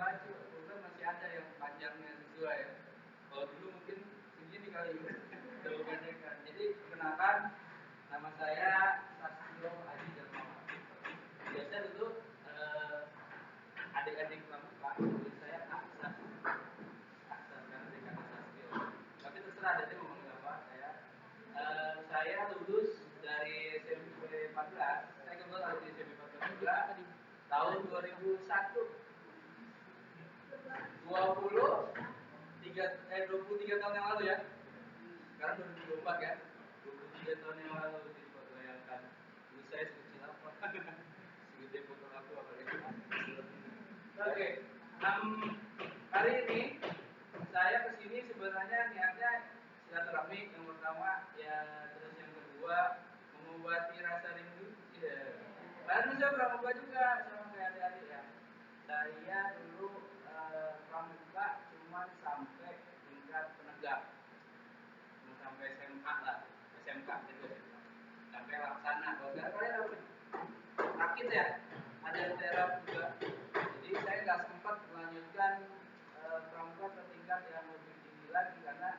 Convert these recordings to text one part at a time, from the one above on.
baju, pulpen masih ada yang panjangnya sesuai ya. Kalau dulu mungkin segini kali ya, udah pendekkan. Jadi perkenalkan, nama saya Sastio Adi Darmawan. Biasa dulu adik-adik pramuka tulis saya Aksan, Aksan karena dekat Sastio. Tapi terserah ada yang ngomong apa. Saya lulus dari SMP 14. Saya kebetulan di SMP 14 juga tahun 2001. 23 tahun yang lalu ya. Sekarang 2024 ya. 23 tahun yang lalu, jadi bayangkan dulu saya sekecil apa. Segede foto aku apalagi. Oke. Hari ini saya kesini sebenarnya niatnya silaturahmi yang pertama ya, terus yang kedua mengobati rasa rindu. Baru saya pramuka juga sama kayak adik-adik ya. Saya dulu pramuka cuma sampai tingkat penegak, cuma sampai SMA lah, SMK gitu, sampai laksana. Kalau sekarang kalian apa? Rakit ya, ada terap juga. Jadi saya nggak sempat melanjutkan pramuka ke tingkat yang lebih tinggi lagi karena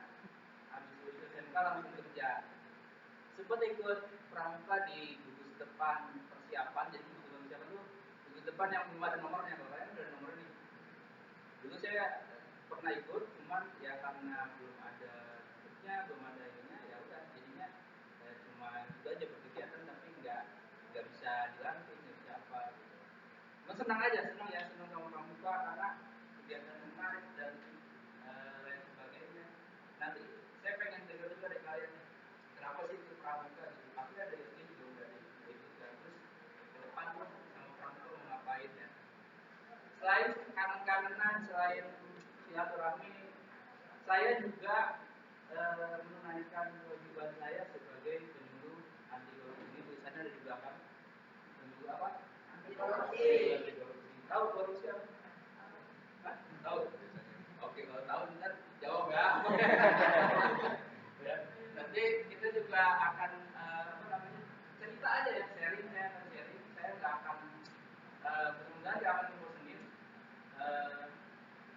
habis lulus SMK langsung kerja. Sempat ikut pramuka di gugus depan persiapan. Jadi gugus depan persiapan itu gugus depan yang belum ada nomornya. Kalau kalian udah ada nomornya nih. Dulu saya pernah ikut, cuman ya karena belum ada grupnya, belum ada ininya, ya udah jadinya cuma itu aja berkegiatan tapi nggak bisa dilantik, nggak bisa apa gitu. Cuma senang aja, senang sama pramuka karena kegiatan menarik dan lain sebagainya. Nanti saya pengen dengar juga dari kalian, kenapa sih itu pramuka gitu? Pasti ada ini juga udah diikutkan, terus ke depan sama pramuka mau ngapain ya? Selain kangen-kangenan, selain silaturahmi, saya juga menunaikan kewajiban saya sebagai penyuluh anti korupsi. Ini tulisannya ada di belakang. Penyuluh apa? Anti korupsi. Tahu korupsi apa? Hah? Tahu? Oke, kalau tahu ntar jawab ya. Ya. Nanti kita juga akan cerita aja ya, sharing. Saya nggak akan mudah-mudahan nggak akan bosenin.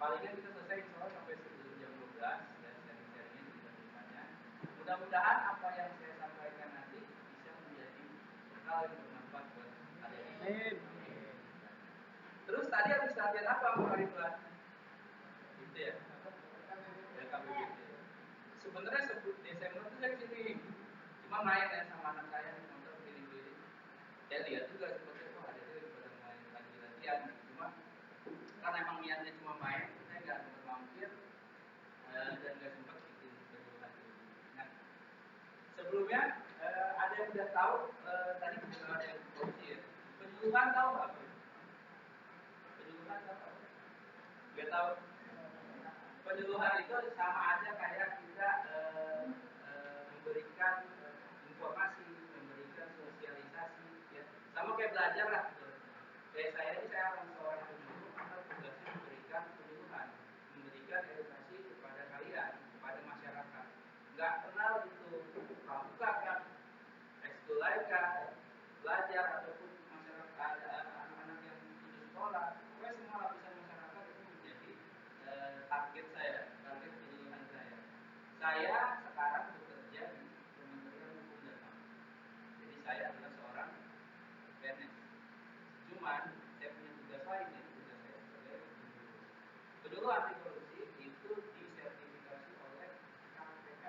Palingan kita selesai insya Allah sampai sebelum jam 12 dan sharing-sharingnya cerita-ceritanya. Mudah-mudahan apa yang saya sampaikan nanti bisa menjadi bekal yang bermanfaat buat kalian. Terus tadi habis latihan apa Pak Ridwan? Gitu ya? KBBT. Sebenarnya Desember itu saya kesini, cuma main ya sama anak saya nonton keliling-keliling. Saya lihat juga seperti itu ada juga pada main latihan. Cuma karena emang niatnya cuma main, saya nggak sempat mampir dan nggak sempat bikin penyuluhan. Nah, sebelumnya ada yang udah tahu tadi juga ada yang korupsi ya. Penyuluhan tahu apa? Penyuluhan tahu apa? Nggak tahu. Penyuluhan itu sama aja kayak kita memberikan informasi, memberikan sosialisasi, ya. Sama kayak belajar lah. Kayak saya ini saya seorang penyuluh, maka tugasnya memberikan penyuluhan, memberikan edukasi kepada kalian, kepada masyarakat. Nggak kenal itu pramuka kan, ekskul lain kan, belajar ataupun masyarakat anak-anak yang putus sekolah, pokoknya semua lapisan masyarakat itu menjadi target saya, target penyuluhan saya. Saya sekarang bekerja di Kementerian Hukum dan HAM. Jadi saya adalah seorang PNS. Cuman saya punya tugas lain, yaitu tugas saya sebagai penyuluh anti korupsi itu disertifikasi oleh KPK.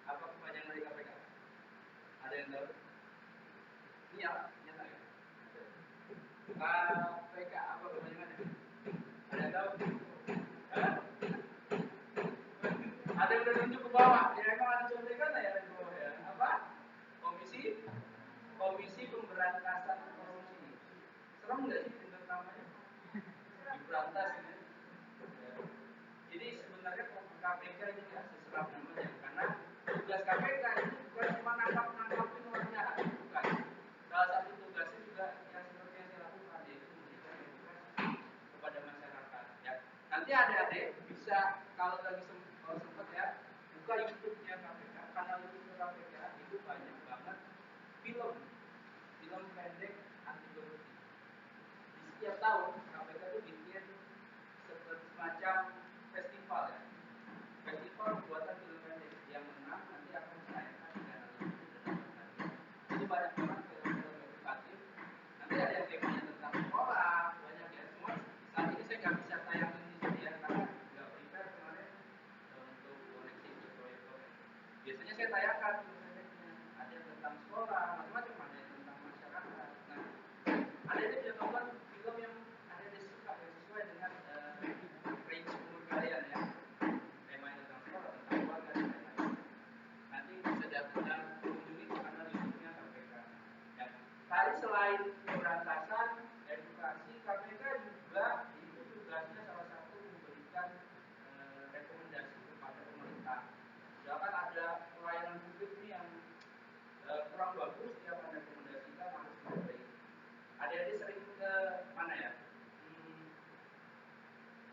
Apa kepanjangan dari KPK? Ada yang tahu? Ini ya, nyata ya. KPK apa kepanjangannya? Ada yang tahu? Ada yang udah tunjuk ke bawah, ya emang ada contekan ya di bawah ya. Apa? Komisi Pemberantasan Korupsi. Serem nggak sih dengar namanya? Diberantas ini. Ya. Jadi sebenarnya KPK ini nggak seseram namanya, karena tugas KPK itu bukan cuma nangkapin orang jahat, bukan. Salah satu tugasnya juga yang seperti yang saya lakukan, yaitu memberikan edukasi kepada masyarakat. Ya. Nanti adik-adik bisa kalau lagi sempat ya buka YouTube-nya KPK, kanal YouTube KPK itu banyak banget film pendek anti korupsi. Di setiap tahun KPK itu bikin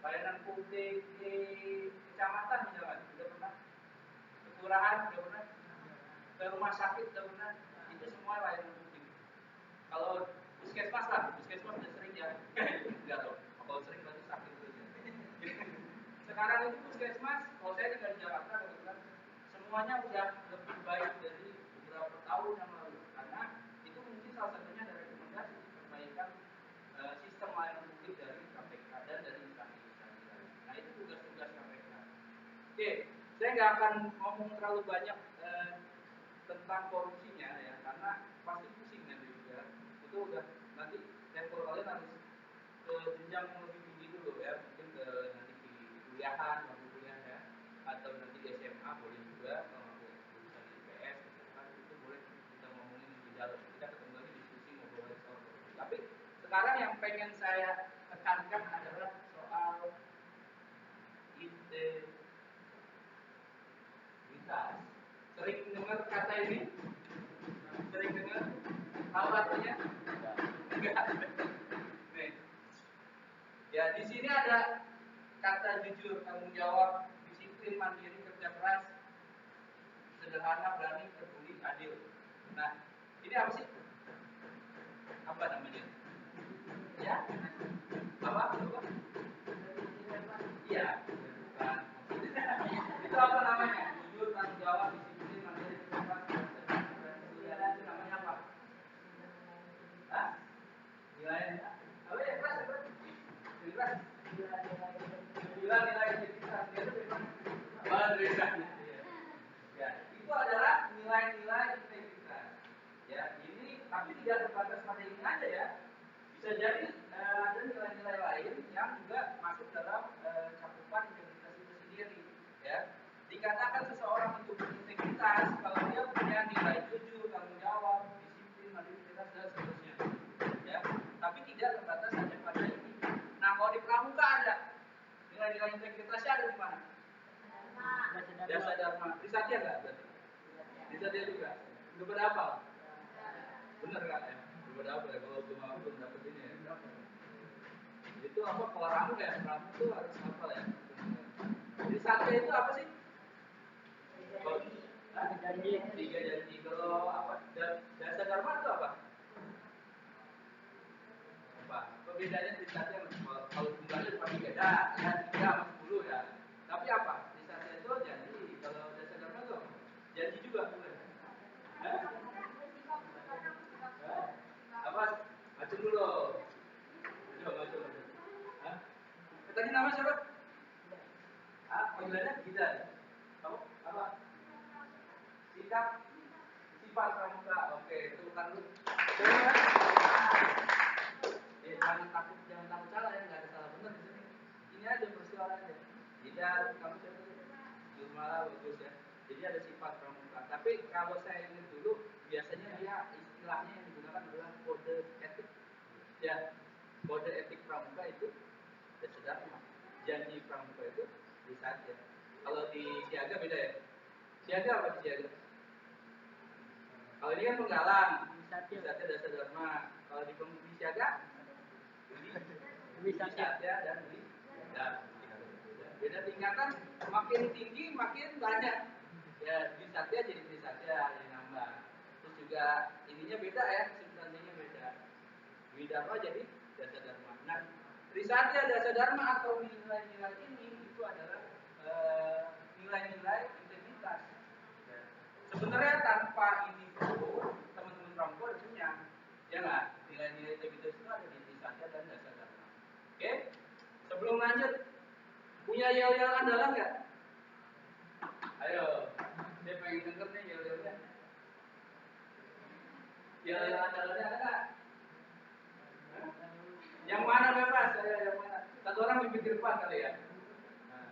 Pelayanan publik di kecamatan misalkan, sudah pernah? Kelurahan sudah pernah? Ke rumah sakit sudah pernah? Itu semua layanan publik. Kalau puskesmas lah, puskesmas sudah sering ya. Enggak dong, kalau sering berarti sakit terus ya. Sekarang itu puskesmas, kalau saya tinggal di Jakarta kebetulan, semuanya udah lebih baik dari beberapa tahun yang lalu. Karena itu mungkin salah satunya ada rekomendasi perbaikan sistem layanan publik dari KPK dan dari instansi-instansi lain. Nah itu tugas-tugas KPK. Oke, saya nggak akan ngomong terlalu banyak tentang korupsinya ya, karena pasti pusing nanti juga. Itu udah nanti level kalian harus ke jenjang yang lebih tinggi dulu ya, mungkin ke nanti di kuliahan, waktu kuliah ya, atau nanti di SMA boleh juga kalau mau jurusan IPS, misalkan itu boleh kita ngomongin di dalam. Kita ketemu lagi diskusi ngobrol soal korupsi. Tapi sekarang yang pengen saya tekankan adalah soal integritas. Sering dengar kata ini? Sering dengar? Tahu artinya? Enggak. Nih. Ya, di sini ada kata jujur, tanggung jawab, disiplin, mandiri, kerja keras, sederhana, berani, peduli, adil. Nah, ini apa sih? Apa namanya? Ya? Apa? Iya, bukan. Itu apa namanya? Jujur, tanggung jawab, disiplin, mandiri, kerja keras, sederhana, berani, peduli, adil. Itu namanya apa? Hah? Nilai apa ya? Keras, keras. Keras. Nilai integritas itu ya, itu adalah nilai-nilai integritas. Ya, ini tapi tidak terbatas pada ini aja ya. Bisa jadi ada nilai-nilai lain yang juga masuk dalam cakupan integritas itu sendiri. Ya, dikatakan seseorang itu berintegritas kalau dia punya nilai jujur, tanggung jawab, disiplin, mandiri, dan seterusnya. Ya, tapi tidak terbatas hanya pada ini. Nah, kalau di pramuka ada nilai-nilai integritasnya ada di mana? Dasa Dharma. Di Satya nggak berarti? Di Satya juga. Udah pada apa? Bener nggak ya? Udah pada apa ya? Kalau belum dapet ini ya. Itu apa? Kalau ramu ya, ramu itu harus apa ya? Di Satya itu apa sih? Tiga janji. Kalau apa? Dasa Dharma itu apa? Apa? Bedanya di Satya kalau jumlahnya cuma 3 ya, 3 sama 10 ya. Tapi apa? Di Satya itu janji. Kalau Dasa Dharma itu apa? Janji juga bukan? Apa? Acung dulu. Acung. Hah? Tadi nama siapa? Panggilannya Gidan. Kamu apa? Sikap sifat pramuka. Oke, itu kan lu. Jangan takut salah ya, nggak ada salah benar di sini. Ini aja persoalannya. Gidan, kamu siapa? Jurmala bagus ya. Jadi ada sifat pramuka. Tapi kalau saya ingat dulu, biasanya dia istilahnya yang digunakan adalah kode etik. Ya, kode etik pramuka itu Dasa Dharma. Janji pramuka itu di Satya. Kalau di Siaga beda ya. Siaga apa di Siaga? Kalau ini kan penggalang, di Satya Dasa Dharma. Kalau di Siaga, di Satya dan di Dharma. Beda tingkatan, makin tinggi makin banyak. Ya, di Satya jadi di Satya, jadi nambah. Terus juga ininya beda ya, substansinya beda. Di Dharma jadi Dasa Dharma. Nah, di Satya Dasa Dharma atau nilai-nilai ini itu adalah nilai-nilai integritas. Ya. Sebenarnya tanpa ini pun teman-teman pramuka udah punya, ya nggak? Nilai-nilai integritas itu ada di Satya dan Dasa Dharma. Oke? Sebelum lanjut, punya yel-yel andalan nggak? Ayo, saya pengen denger nih yel-yelnya. Yel-yel andalannya ada nggak? Yang mana bebas? Saya yang mana? Satu orang mikir depan kali ya. Nah.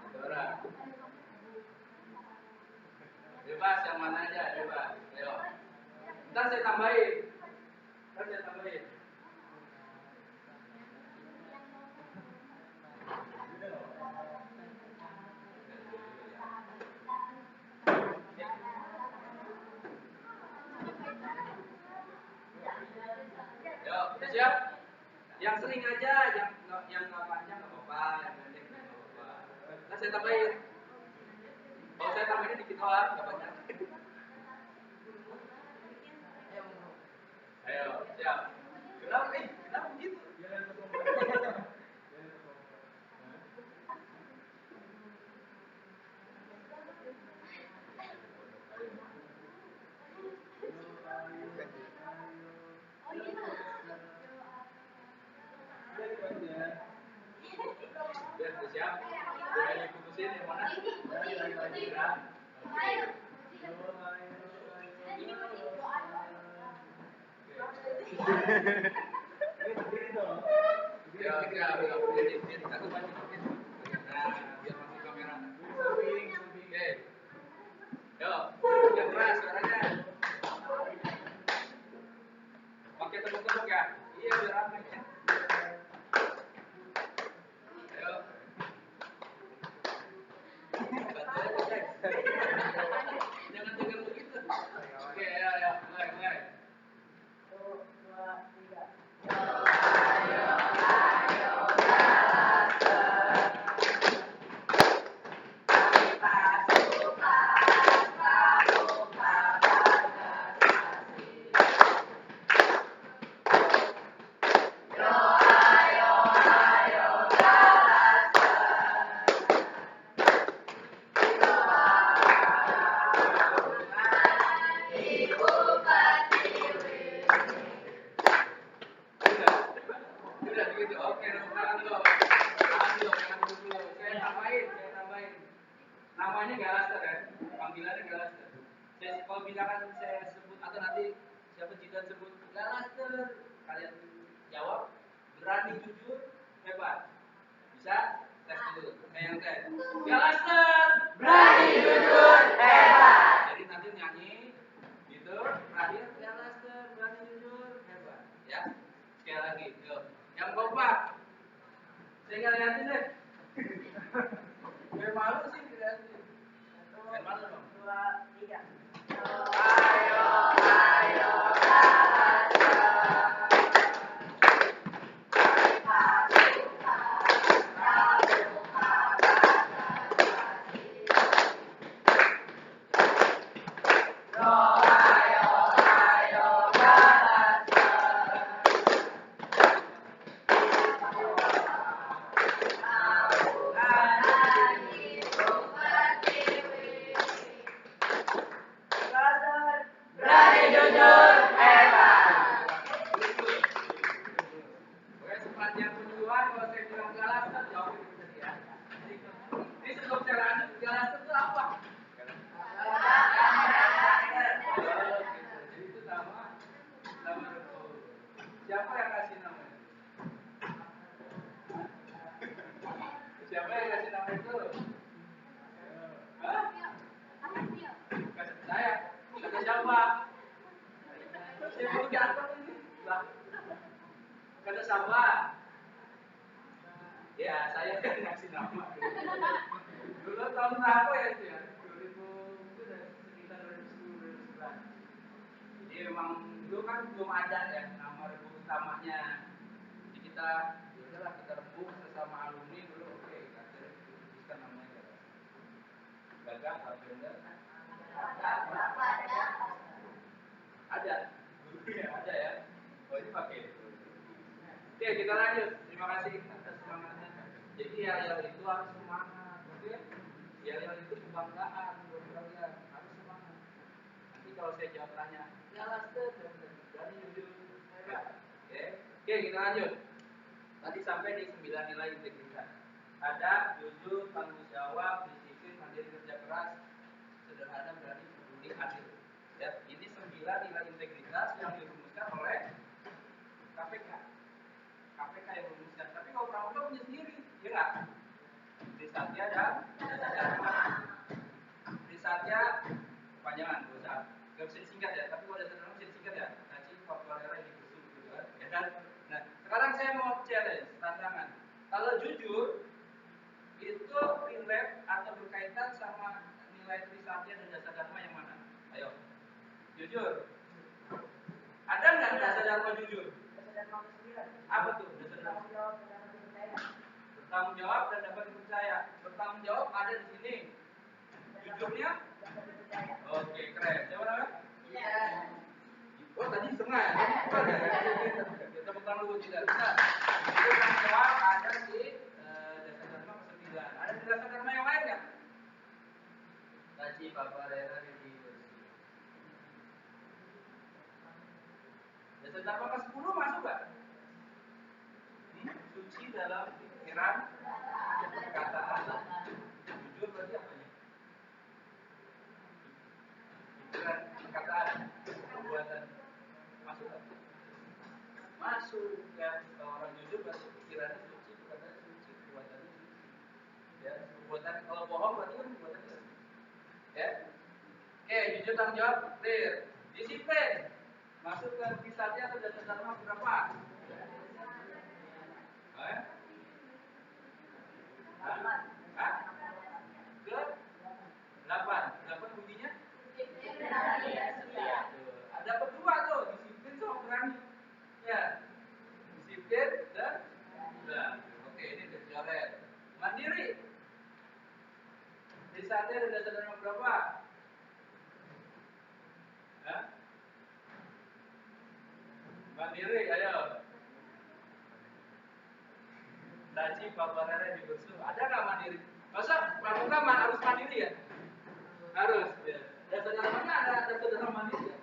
Satu orang. Bebas yang mana aja, bebas. Ayo. Ntar saya tambahin. Yuk, siap? Yang penting aja, yang nggak panjang nggak apa-apa, yang pendek nggak apa-apa. Nah saya tambahin. Kalau saya tambahin dikit doang, nggak banyak. Ayo, siap. Kenapa? Kenapa begitu? Biar siap. Udah diputusin yang mana? Ya, siap. Aku bantu. Nah, biar masuk kamera. Oke. Yo, yang keras suaranya. Pakai tepuk-tepuk ya. Iya, biar ramai ya. Ayo. Jangan tegang begitu. Oke, ya, mulai. 1, 2, 3. Udah gitu. Oke, tangan dulu. Jangan dulu. Saya tambahin. Namanya Galaster ya. Panggilannya Galaster. Kalau misalkan saya sebut atau nanti siapa Jidan sebut Galaster, kalian jawab berani, jujur, hebat. Bisa? Tes dulu. Saya yang tes. Galaster, berani, jujur, hebat. Jadi nanti nyanyi gitu. Terakhir Galaster, berani, jujur, hebat. Ya. Sekali lagi. Yuk. Yang kompak. Saya nggak liatin deh. Gue malu sih diliatin. Yang mana dong? 2, 3. Ayo, sepanjang tujuan kalau saya bilang Galaster jawab itu tadi ya. Ini sebelum saya lanjut, Galaster itu apa? Jadi itu nama Rasul. Siapa yang kasih namanya? Siapa yang kasih nama itu? Hah? Kasih saya. Kata siapa? Saya belum jatuh ini. Kata siapa? Ya, saya kan ngasih nama. Dulu tahun berapa ya itu ya? 2000 itu sekitar 2010-2011. Jadi memang dulu kan belum ada ya nama regu utamanya. Jadi kita ya udahlah kita rembuk sesama alumni dulu, oke, kita tuliskan namanya. Gagak, Lavender. Ada. Dulu ya ada ya. Oh ini pakai. Oke, kita lanjut. Terima kasih atas semangatnya. Jadi ya itu harus semangat. Oke? Ya itu kebanggaan buat kalian. Harus semangat. Nanti kalau saya jawab tanya, ya Laster, dari jujur. Oke, kita lanjut. Tadi sampai di 9 nilai integritas. Ada jujur, tanggung jawab, disiplin, mandiri, kerja keras, sederhana, berani, peduli, adil. Ya, ini 9 nilai integritas yang dirumuskan oleh KPK. KPK yang merumuskan. Tapi kalau Pramuka punya sendiri, ya nggak? Trisatya dan Trisatya kepanjangan, nggak bisa disingkat ya. Tapi kalau ada terang bisa disingkat ya. Nanti faktualnya di kursus gitu kan. Ya kan? Nah, sekarang saya mau challenge, tantangan. Kalau jujur itu relate atau berkaitan sama nilai Trisatya dan Dasa Dharma yang mana? Ayo, jujur. Ada nggak Dasa Dharma jujur? Dasa Dharma 9. Apa tuh? Dasa Bertanggung jawab dan dapat dipercaya. Bertanggung jawab ada di sini. Jujurnya? Oke, keren. Siapa namanya? Oh, tadi setengah ya? Kita tepuk dulu tidak. Benar. Itu tanggung jawab ada di dasar dharma ke-9. Ada di dasar dharma yang lain nggak? Taji Paparera di dasar dharma ke-10 masuk nggak? Suci dalam pikiran, perkataan. Jujur berarti apanya? Pikiran, perkataan, perbuatan. Masuk nggak? Masuk ya. Kalau orang jujur berarti pikirannya suci, perkataannya suci, perbuatannya suci. Ya, perbuatan kalau bohong berarti kan perbuatannya suci. Ya. Oke, jujur tanggung jawab, clear. Disiplin. Masuk ke kisahnya atau dasar dharma berapa? Hah? Ke 8. 8 bunyinya? Ada berdua tuh, disiplin sama berani. Ya. Disiplin dan berani. Oke, ini dicoret. Mandiri. Di saatnya ada dasar dharma berapa? Hah? Mandiri, ayo. Taji Paparera di Gursu. Ada nggak mandiri? Masa pramuka harus mandiri ya? Harus. Ya. Dasar dharmanya ada dasar dharma mandiri ya?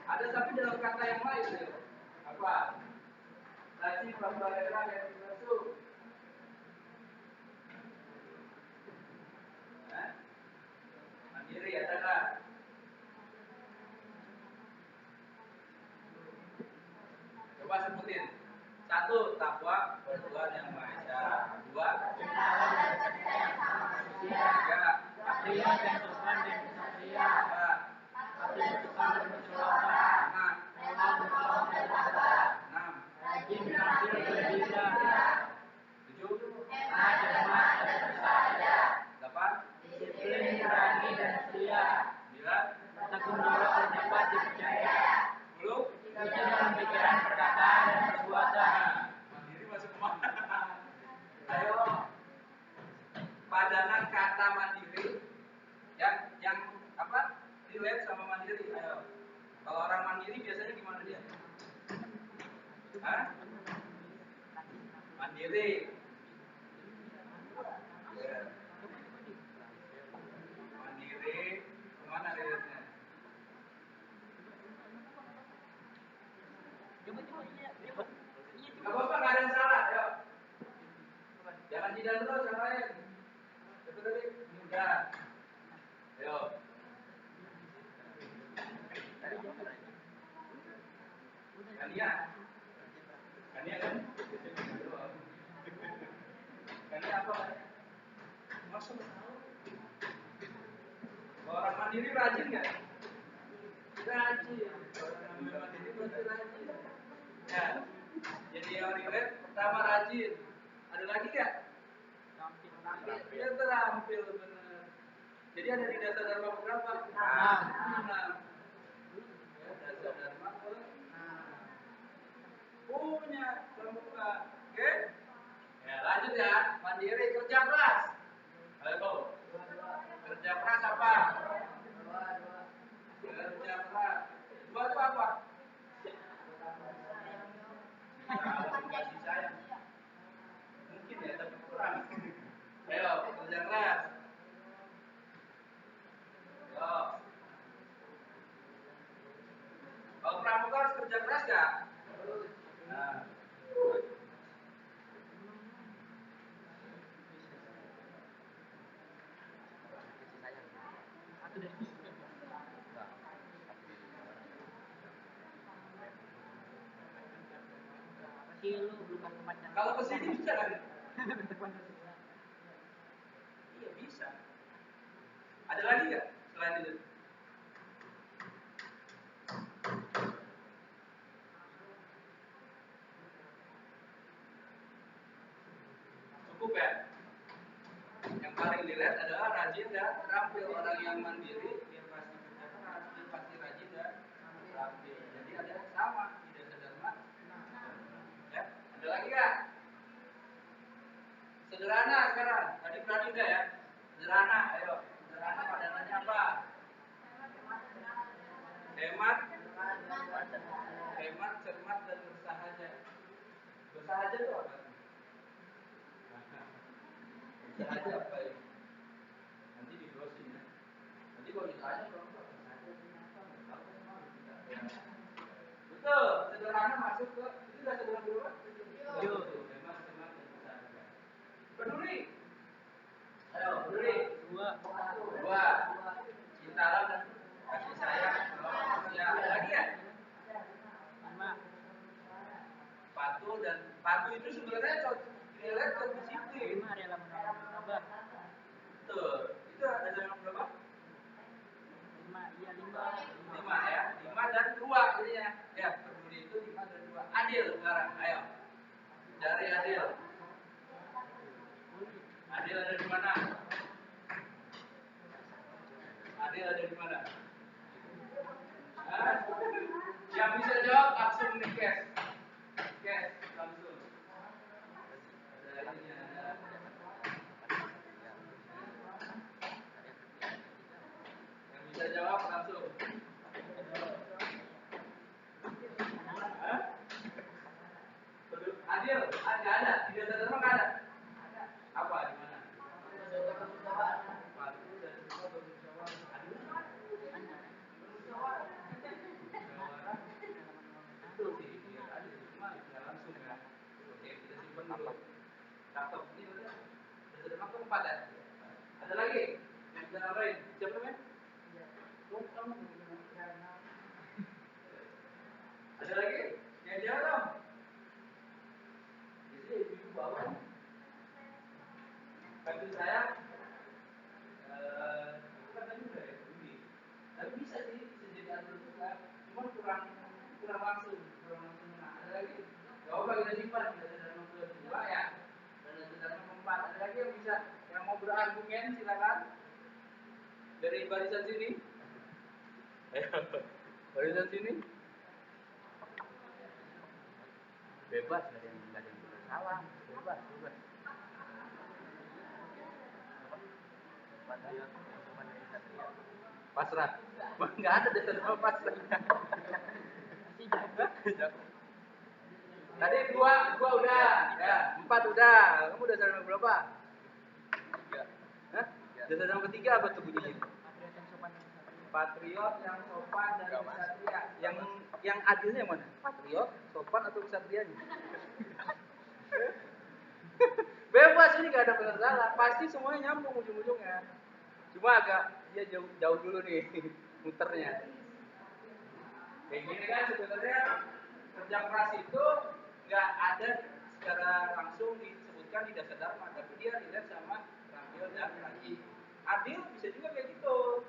Ada tapi dalam kata yang lain ya. Apa? Taji Paparera di Gursu. Mandiri ada nggak? Coba sebutin. 1. Takwa kepada Tuhan Yang Maha Esa. 2. 3. Satria dan sopan dan kesatria. 4. Patuh tukang dan bercelaka. 5. Rela berkorban dan bersabar. 6. Rajin terampil berbisa. 7. Hemat cermat dan bersahaja. 8. Disiplin, berani dan setia. 9. Bertanggung jawab dan dapat dipercaya. 10. Jujur dalam pikiran, perkataan dan perbuatan. Mandiri masuk kemana? Ayo. Padanan kata mandiri yang apa? Relate sama mandiri. Ayo. Kalau orang mandiri biasanya gimana dia? Hah? Mandiri. Ya. Mandiri. Kemana relate-nya? Gak apa-apa, gak ada yang salah. Ayo. Jangan tidak terus yang lain. Itu tadi mudah. Ayo. Kania. Kania kan? Kania apa? Masuk. Orang mandiri rajin nggak? Rajin. Orang mandiri pasti rajin. Ya. Jadi yang relate pertama rajin. Ada lagi nggak? Dia terampil benar. Jadi ada di dasar dharma berapa? 6. Ya, dasar dharma ke 6. Punya pramuka. Oke? Ya, lanjut ya. Mandiri kerja keras. Ayo. Kerja keras apa? Kerja keras. 2 itu apa? Kasih sayang. Mungkin ya, tapi kurang. Ayo, kerja keras. Yo. Kalau pramuka harus kerja keras nggak? Nah. Kalau kesini bisa kan? Iya bisa. Ada lagi nggak selain itu? Cukup ya? Yang paling dilihat adalah rajin dan terampil. Orang yang mandiri dia pasti kerja keras, dia pasti rajin dan terampil. Jadi ada sama di dasar dharma. juga ya. Sederhana, ayo. Sederhana padanannya apa? Hemat, cermat, dan bersahaja. Bersahaja itu apa? Bersahaja apa ini? Nanti di browsing ya. Nanti kalau ditanya orang tua bersahaja itu apa? Nggak tahu kan, tidak ya. Betul, sederhana masuk ke itu sudah sederhana berapa? 7. Hemat, cermat, dan bersahaja. Peduli. Ayo, peduli. 2. Cintalah dan kasih sayang. Ya, ada lagi ya? 5. Patuh itu sebenarnya relate ke disiplin. 5 rela menolong kerabat. Betul. Itu ada dalam berapa? 5 iya 5 ya. 5 dan 2 jadinya. Ya, peduli itu 5 dan 2. Adil sekarang. Ayo. Cari adil. Adil ada di mana? Adil ada di mana? Hah? Yang bisa jawab langsung nih cash. Cash langsung. Ada ininya. Yang bisa jawab langsung. Hah? Adil, ada. Tidak sadar mah ada. Apa di mana? Patuh dan juga bermusyawarah. Adil. Bermusyawarah. Betul sih, ya adil. Cuma tidak langsung ya. Oke, kita simpan dulu. Cakep. Ini udah sederhana keempat ya. Ada lagi yang bisa nambahin? Siapa namanya? Ada lagi? Yang jawab dong. Jadi ibu bawa. Bantu saya. Itu kan tadi udah ya, Budi. Tapi bisa sih, bisa jadi adil juga. Cuma kurang langsung. Nah, ada lagi? Gak apa kita simpan. Kita sederhana kedua ya. Dan sederhana keempat. Ada lagi yang bisa, yang mau berargumen silakan. Dari barisan sini. Barisan sini. Bebas, nggak ada yang salah. Bebas. Pasrah. Nggak ada dasar nama pasrah. Tadi 2 udah, ya 4 udah. Kamu dasar nama berapa? 3. Hah? Dasar nama ketiga apa tuh bunyinya? Patriot yang sopan dan kesatria. Yang adilnya yang mana? Patriot, sopan atau kesatrianya? Bebas, ini gak ada benar salah. Pasti semuanya nyambung ujung-ujungnya. Cuma agak dia jauh dulu nih muternya. Kayak gini kan sebenarnya kerja keras itu nggak ada secara langsung disebutkan di dasar dharma, tapi dia dilihat sama terampil dan rajin. Adil bisa juga kayak gitu.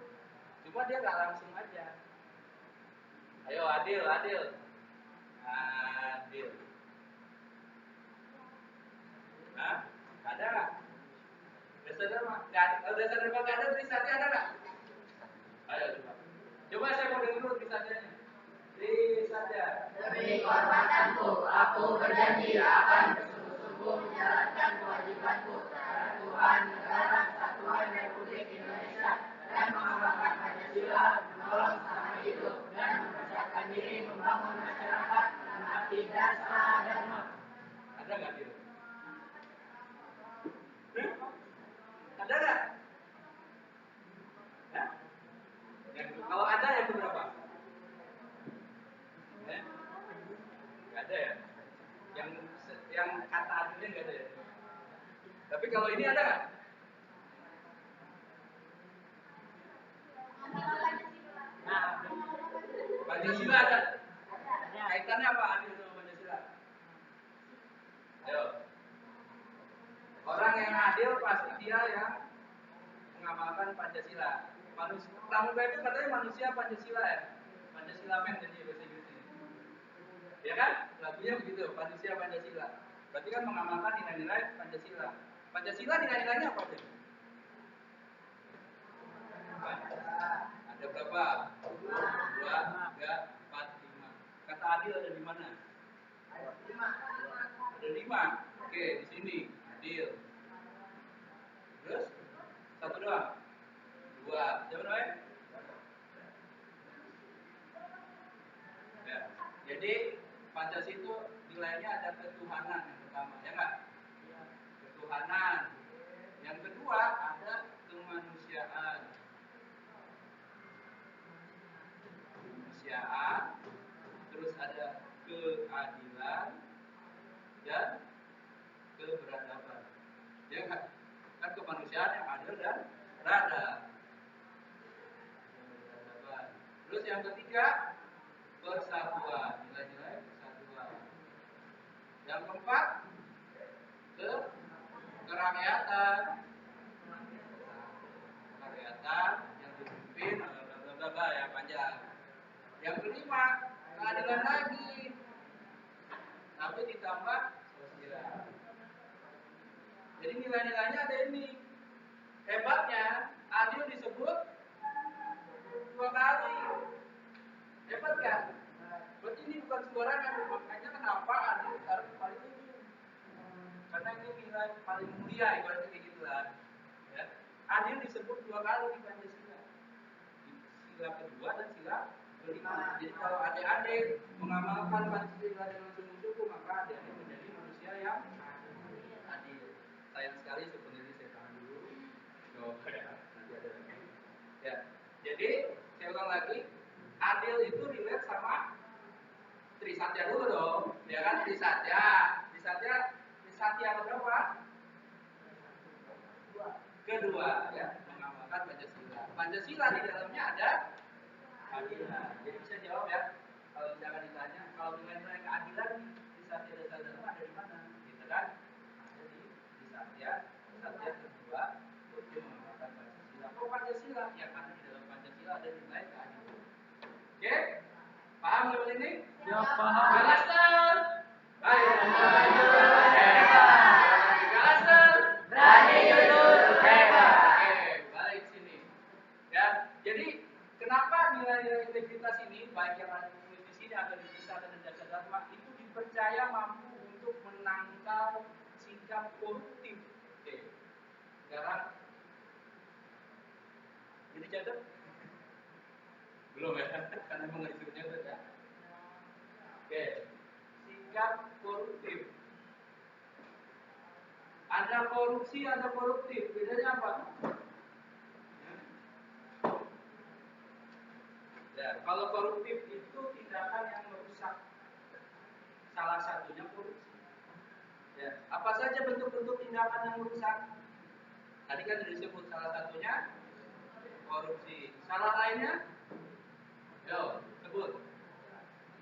Cuma dia nggak langsung aja. Ayo adil. Hah? Ada nggak? Dasar dharma nggak ada. Kalau dasar dharma nggak ada, tulisannya ada nggak? Ayo coba saya mau dengar dulu tulisannya. Saja. Demi kehormatanku, aku berjanji akan bersungguh-sungguh menjalankan kewajibanku kepada Tuhan, negara, kesatuan Republik Indonesia, dan mengembangkan Pancasila, menolong sesama hidup, dan mempersiapkan diri membangun masyarakat dengan arti dasar dharma. Ada nggak dia? Ada nggak? Ya? Kalau ada yang berapa? Nggak ada ya? Yang kata adilnya nggak ada ya? Tapi kalau ini ada nggak? Nah, Pancasila ada. Kaitannya apa adil sama Pancasila? Ayo. Orang yang adil pasti dia yang mengamalkan Pancasila. Pramuka itu katanya manusia Pancasila ya. Pancasila men jadi bahasa Inggrisnya. Ya kan? Lagunya begitu, manusia Pancasila. Berarti kan mengamalkan nilai-nilai Pancasila. Pancasila nilai-nilainya apa aja? Ada berapa? 2, 3, 4, 5. Kata adil ada di mana? Ada 5. Oke, di sini adil. Terus pertama, ya nggak? Ketuhanan. Yang kedua ada kemanusiaan. Kemanusiaan, terus ada keadilan dan keberadaban. Ya nggak? Kan kemanusiaan yang adil dan beradab. Terus yang ketiga, persatuan, nilai-nilai persatuan. Yang keempat, kerakyatan. Kerakyatan yang dipimpin bla bla bla ya panjang. Yang kelima, keadilan lagi. Tapi ditambah sosial. Jadi nilai-nilainya ada ini. Hebatnya, adil disebut 2 kali. Hebat kan? Berarti ini bukan sembarangan. Makanya kenapa adil ditaruh paling ujung? Karena ini nilai paling mulia, ibaratnya kayak gitulah. Ya. Adil disebut 2 kali di Pancasila. Sila kedua dan sila kelima. Jadi kalau adik-adik mengamalkan Pancasila dengan sungguh-sungguh, maka adik-adik menjadi manusia yang adil. Sayang sekali sebenarnya saya tahan dulu. Nanti ada lagi. Ya. Jadi saya ulang lagi, adil itu relate sama Trisatya dulu dong, ya kan? Trisatya berapa? Kedua, ya, mengamalkan Pancasila. Pancasila di dalamnya ada keadilan. Jadi bisa jawab ya, kalau misalkan ditanya, kalau nilai-nilai keadilan Trisatya dasar dalam ada di mana? Gitu kan? Ada di Trisatya kedua, yaitu mengamalkan Pancasila. Kok Pancasila? Ya karena di dalam Pancasila ada nilai keadilan. Oke? Paham sampai ini? Ya, paham. Alasan? Ayo. Berani jujur hebat. Oke, balik sini. Ya, jadi kenapa nilai-nilai integritas ini baik yang ada di sini atau di Trisatya dan Dasar Dharma itu dipercaya mampu untuk menangkal sikap koruptif. Oke. Sekarang ini catat? Belum ya, karena mengenai catat ya. Oke, sikap koruptif. Ada korupsi, ada koruptif. Bedanya apa? Ya, kalau koruptif itu tindakan yang merusak. Salah satunya korupsi. Ya, apa saja bentuk-bentuk tindakan yang merusak? Tadi kan disebut salah satunya korupsi. Salah lainnya? Yo, sebut.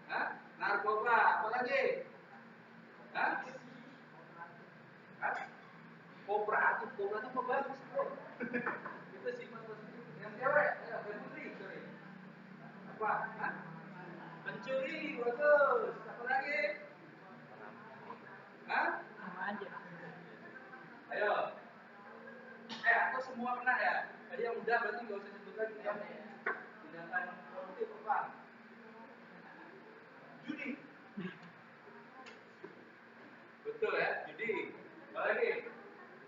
Hah? Narkoba, apa lagi? Hah? Hah? Kooperatif apa bagus? Itu sifat positif. Yang cewek, ya, putri, sorry. Apa? Hah? Pencuri, bagus. Apa lagi? Hah? Ayo. Atau semua pernah ya? Tadi yang udah berarti nggak usah sebut lagi ya. Tindakan koruptif apa? Judi. Betul ya, judi. Apa lagi?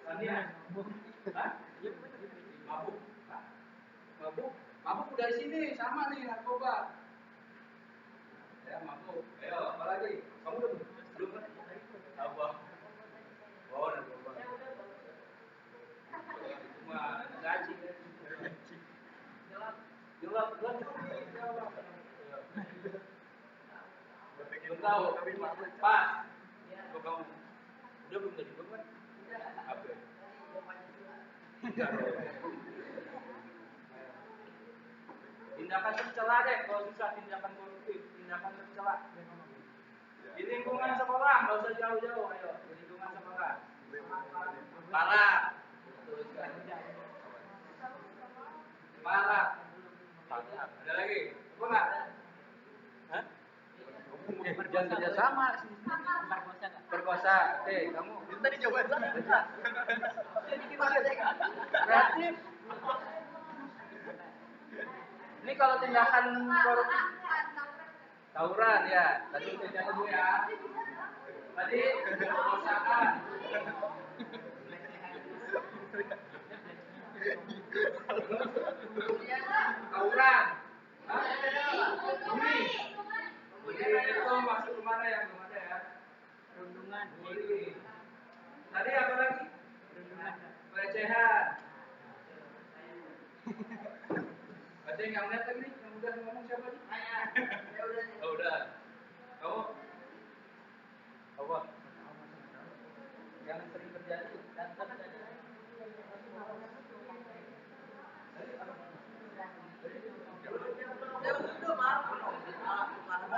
Tania. Hah? Mabuk. Hah? Mabuk dari sini sama nih narkoba. Ya, mabuk. Ayo, apa lagi? Kamu udah belum kan? Apa? Oh, narkoba. Itu mah gaji. Jawab. Belum tahu. Pas. Kok kamu udah belum tadi kan? Apa? Tindakan tercela deh, kalau susah tindakan koruptif, tindakan tercela. Di lingkungan sekolah, nggak usah jauh-jauh, ayo. Di lingkungan sekolah. Parah. Parah. Ada lagi? Apa nggak? Hah? Jangan kerja sama. Perkosa. Oke, kamu. Tadi coba kreatif. Ini kalau tindakan korupsi. Tawuran ya. Tadi udah catat dulu ya. Tadi perkosaan. Tawuran. Ini itu masuk kemana ya? Belum ada ya? Rundungan. pelecehan. Ada yang lihat lagi nih, yang udah ngomong siapa nih? Ya udah. Oh, udah. Kamu? Apa? Yang sering terjadi dan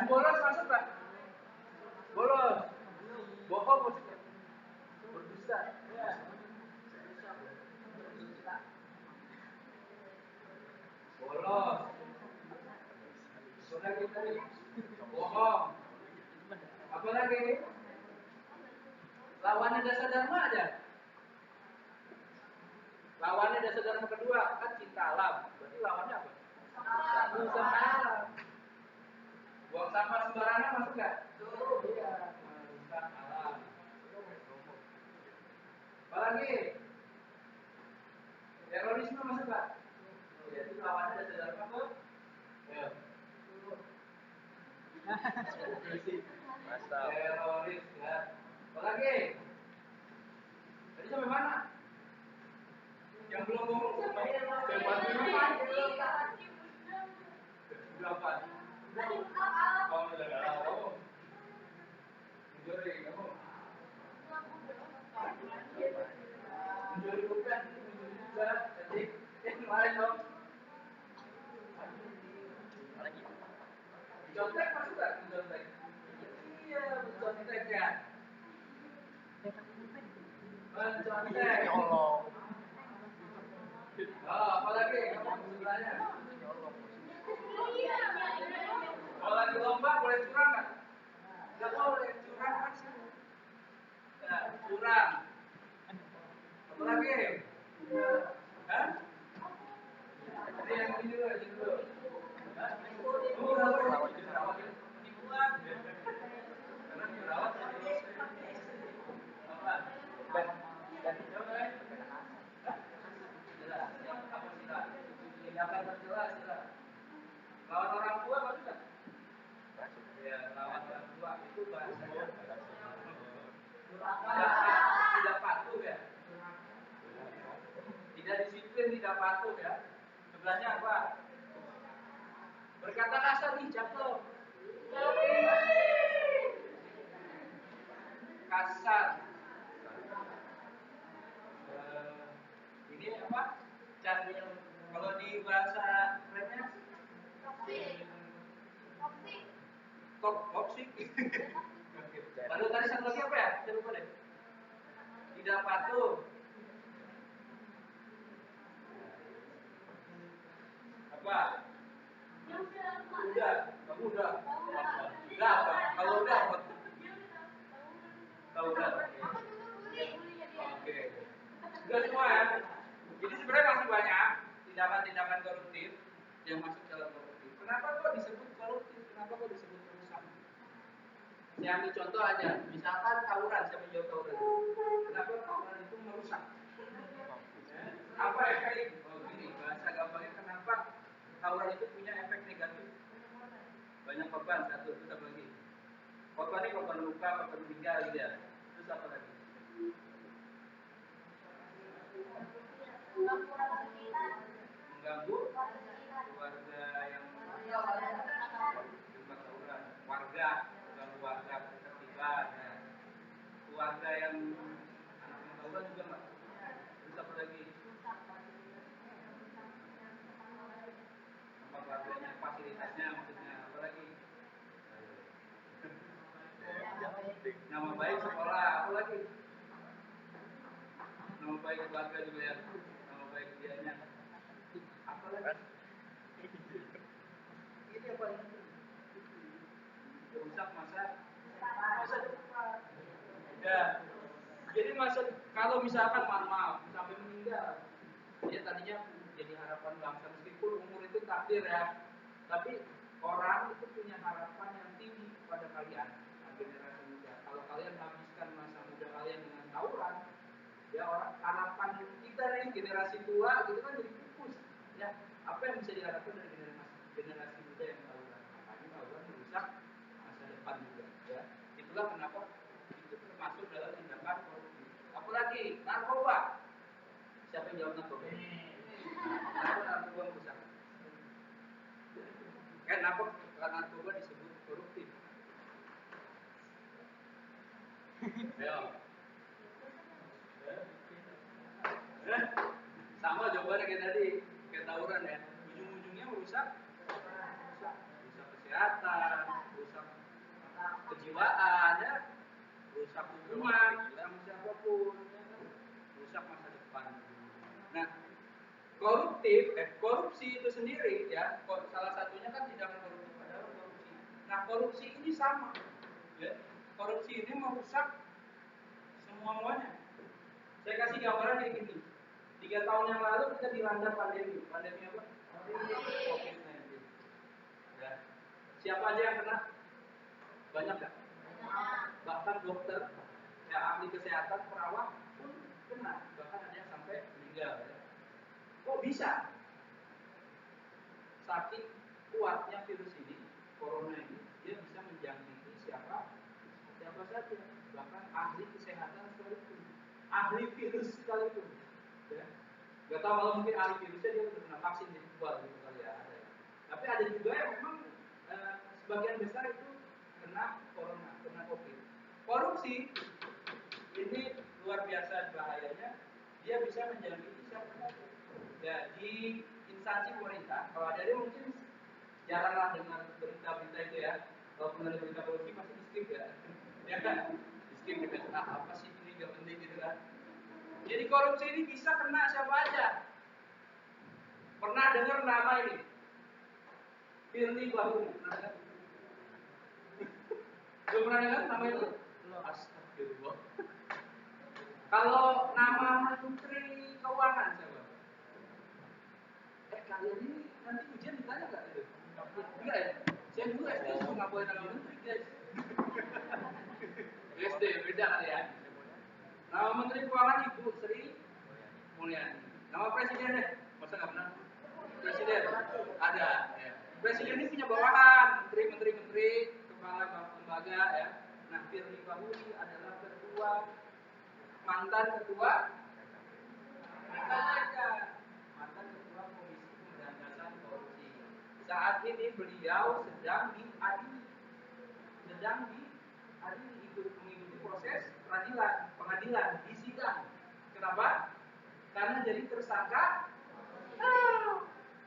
bolos masuk Pak? Bolos. Bohong masuk Pak? Berdusta. Bolos. Sudah kita bohong. Apa lagi? Lawannya dasar dharma aja. Lawannya dasar dharma kedua kan cinta alam. Berarti lawannya apa? Rusak alam. Buang sampah sembarangan masuk nggak? Iya. Merusak alam. Apa lagi? Terorisme masuk nggak? Ya, itu lawannya dasar dharma apa? Ya. Teroris ya. Apa lagi? Tadi sampai mana? Yang belum ngomong siapa? Berapa? Oh, udah kamu. Mencuri kamu. Mencuri bukan, mencuri juga. Jadi, kemarin dong. Contek masuk nggak? Contek. Iya, contek ya. Mencontek. Ya Allah. Oh, apalagi kamu sebelahnya? Kalau lagi lomba boleh curang nggak? Nggak boleh curang pasti. Ya, curang. Apalagi? Hah? Ini yang ini dulu, ini dulu. Hah? Oh, rawat. Penipuan. Karena dirawat jadi apa? Dan coba ya. Jelas. Apa sila? Tindakan terjelas jelas. Lawan orang tua masuk nggak? Ya, lawan orang tua itu bahasa. Tidak patuh ya. Tidak disiplin, tidak patuh ya. Sebelahnya apa? Berkata kasar nih, jatuh. Kasar. Ini apa? Candil. Kalau di bahasa kerennya toksik. Lalu tadi satu lagi apa ya? Saya lupa deh. Tidak patuh. Apa? Udah, kamu udah. Udah apa? Kalau udah apa? Kalau udah. Oke. Udah semua ya. Jadi sebenarnya masih banyak tindakan-tindakan koruptif yang masuk dalam koruptif. Kenapa kok disebut koruptif? Kenapa kok disebut perusahaan? Saya ambil contoh aja. Misalkan tawuran, saya menjawab tawuran. Kenapa tawuran itu merusak? Apa efek? Oh gini, bahasa gampangnya kenapa tawuran itu punya efek negatif? Banyak korban, satu, terus apa lagi? Korban ini korban luka, korban meninggal gitu ya. Terus apa lagi? Mengganggu keluarga yang terlibat tawuran, warga, mengganggu warga ketertiban, ya. Keluarga yang anak tawuran juga nggak. Terus apa lagi? Tempat warganya, fasilitasnya maksudnya apa lagi? Nama baik sekolah, apa lagi? Nama baik keluarga juga ya. Nama baik dianya. Apa lagi? Ini apa ini? Rusak masa depan. Ya. Jadi kalau misalkan maaf sampai meninggal, dia tadinya jadi harapan bangsa meskipun umur itu takdir ya. Tapi orang itu punya harapan yang tinggi pada kalian, generasi muda. Kalau kalian habiskan masa muda kalian dengan tawuran, ya orang harapan kita nih generasi tua gitu kan jadi pupus. Ya, apa yang bisa diharapkan dari generasi muda yang tawuran? Makanya tawuran merusak masa depan juga. Ya, itulah kenapa itu termasuk dalam tindakan korupsi. Apalagi narkoba. Bisa teman, sama siapapun, ya kan? Rusak masa depan. Nah, korupsi itu sendiri ya, salah satunya kan tindakan koruptif adalah korupsi. Nah, korupsi ini sama, ya. Korupsi ini merusak semuanya. Saya kasih gambaran kayak gini. 3 tahun yang lalu kita dilanda pandemi. Pandemi apa? COVID-19. Ya. Siapa aja yang kena? Banyak nggak? Bahkan dokter, ya ahli kesehatan, perawat pun kena. Bahkan ada yang sampai meninggal. Ya. Kok bisa? Saking kuatnya virus ini, corona ini, dia bisa menjangkiti siapa saja. Bahkan ahli kesehatan sekalipun, ahli virus sekalipun. Ya. Gak tahu kalau mungkin ahli virusnya dia udah kena vaksin jadi kuat gitu kali ya. Ada. Tapi ada juga yang memang sebagian besar itu kena corona, kena COVID. Korupsi ini luar biasa bahayanya, dia bisa menjangkiti siapa saja. Ya, di instansi pemerintah, kalau ada dia mungkin jaranglah dengar berita-berita itu ya. Kalau pernah ada berita korupsi pasti di skip ya. Ya kan? Di skip gitu. Apa sih ini gak penting gitu kan. Jadi korupsi ini bisa kena siapa aja. Pernah dengar nama ini? Firly Bahuri. Pernah dengar? Belum pernah dengar nama itu? Astagfirullah. Kalau nama Menteri Keuangan siapa? Kalian ini nanti ujian ditanya nggak itu? Enggak ya? Saya dulu SD suka ngapain nama menteri guys. SD beda kali ya. Nama Menteri Keuangan Ibu Sri Mulyani. Nama Presiden deh, masa nggak pernah? Presiden ada. Ya. Presiden ini punya bawahan, menteri, kepala lembaga ya. Nah, Firly Bahuri adalah mantan ketua KPK, mantan ketua Komisi Pemberantasan Korupsi. Saat ini beliau sedang diadili, mengikuti proses pengadilan di sidang. Kenapa? Karena jadi tersangka.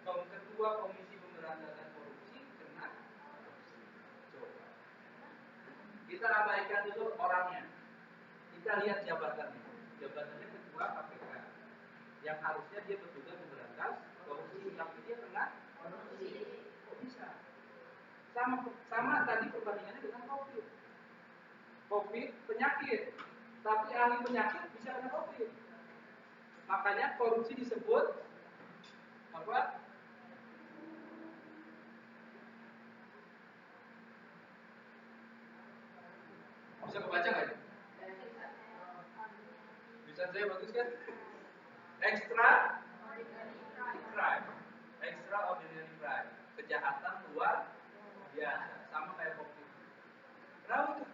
Ketua Komisi Pemberantasan Korupsi kena korupsi. Coba. Kita abaikan dulu orangnya. Kita lihat jabatannya. Jabatannya ketua KPK. Yang harusnya dia bertugas memberantas korupsi, tapi dia kena korupsi. Kok bisa? Sama tadi perbandingannya dengan COVID. COVID penyakit, tapi ahli penyakit bisa kena COVID. Makanya korupsi disebut apa? Bisa kebaca nggak ya? Bisa saya bagus kan? Extraordinary crime, kejahatan luar biasa, sama kayak COVID. Kenapa tuh?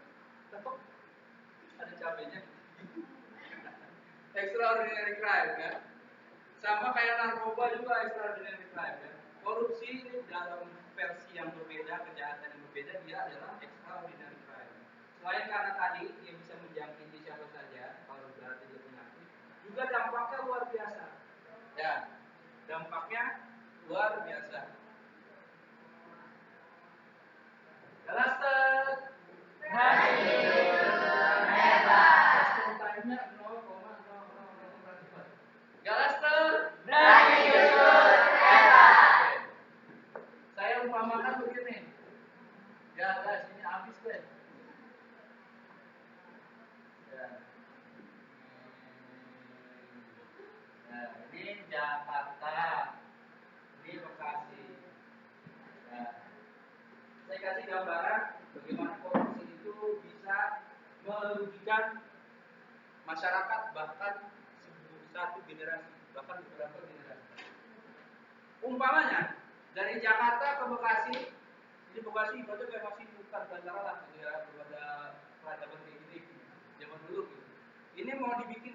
Kenapa? Ada cabenya. Extraordinary crime ya. Sama kayak narkoba juga extraordinary crime ya. Korupsi ini dalam versi yang berbeda, kejahatan yang berbeda, dia adalah extraordinary crime. Selain karena tadi dia bisa menjangkiti siapa saja, kalau berarti dia penyakit, juga dampaknya luar biasa. Ya, dampaknya luar biasa. Cluster time-nya 0,0004. Cluster saya umpamakan begini. Ya guys, ini habis deh. Nah, ini Jakarta, ini Bekasi. Nah, saya kasih gambaran bagaimana korupsi itu bisa merugikan masyarakat, bahkan satu generasi, bahkan beberapa generasi. Umpamanya dari Jakarta ke Bekasi, ini Bekasi ibaratnya kayak masih bukan bandara lah gitu ya, kepada peradaban kayak gini zaman dulu gitu. Ini mau dibikin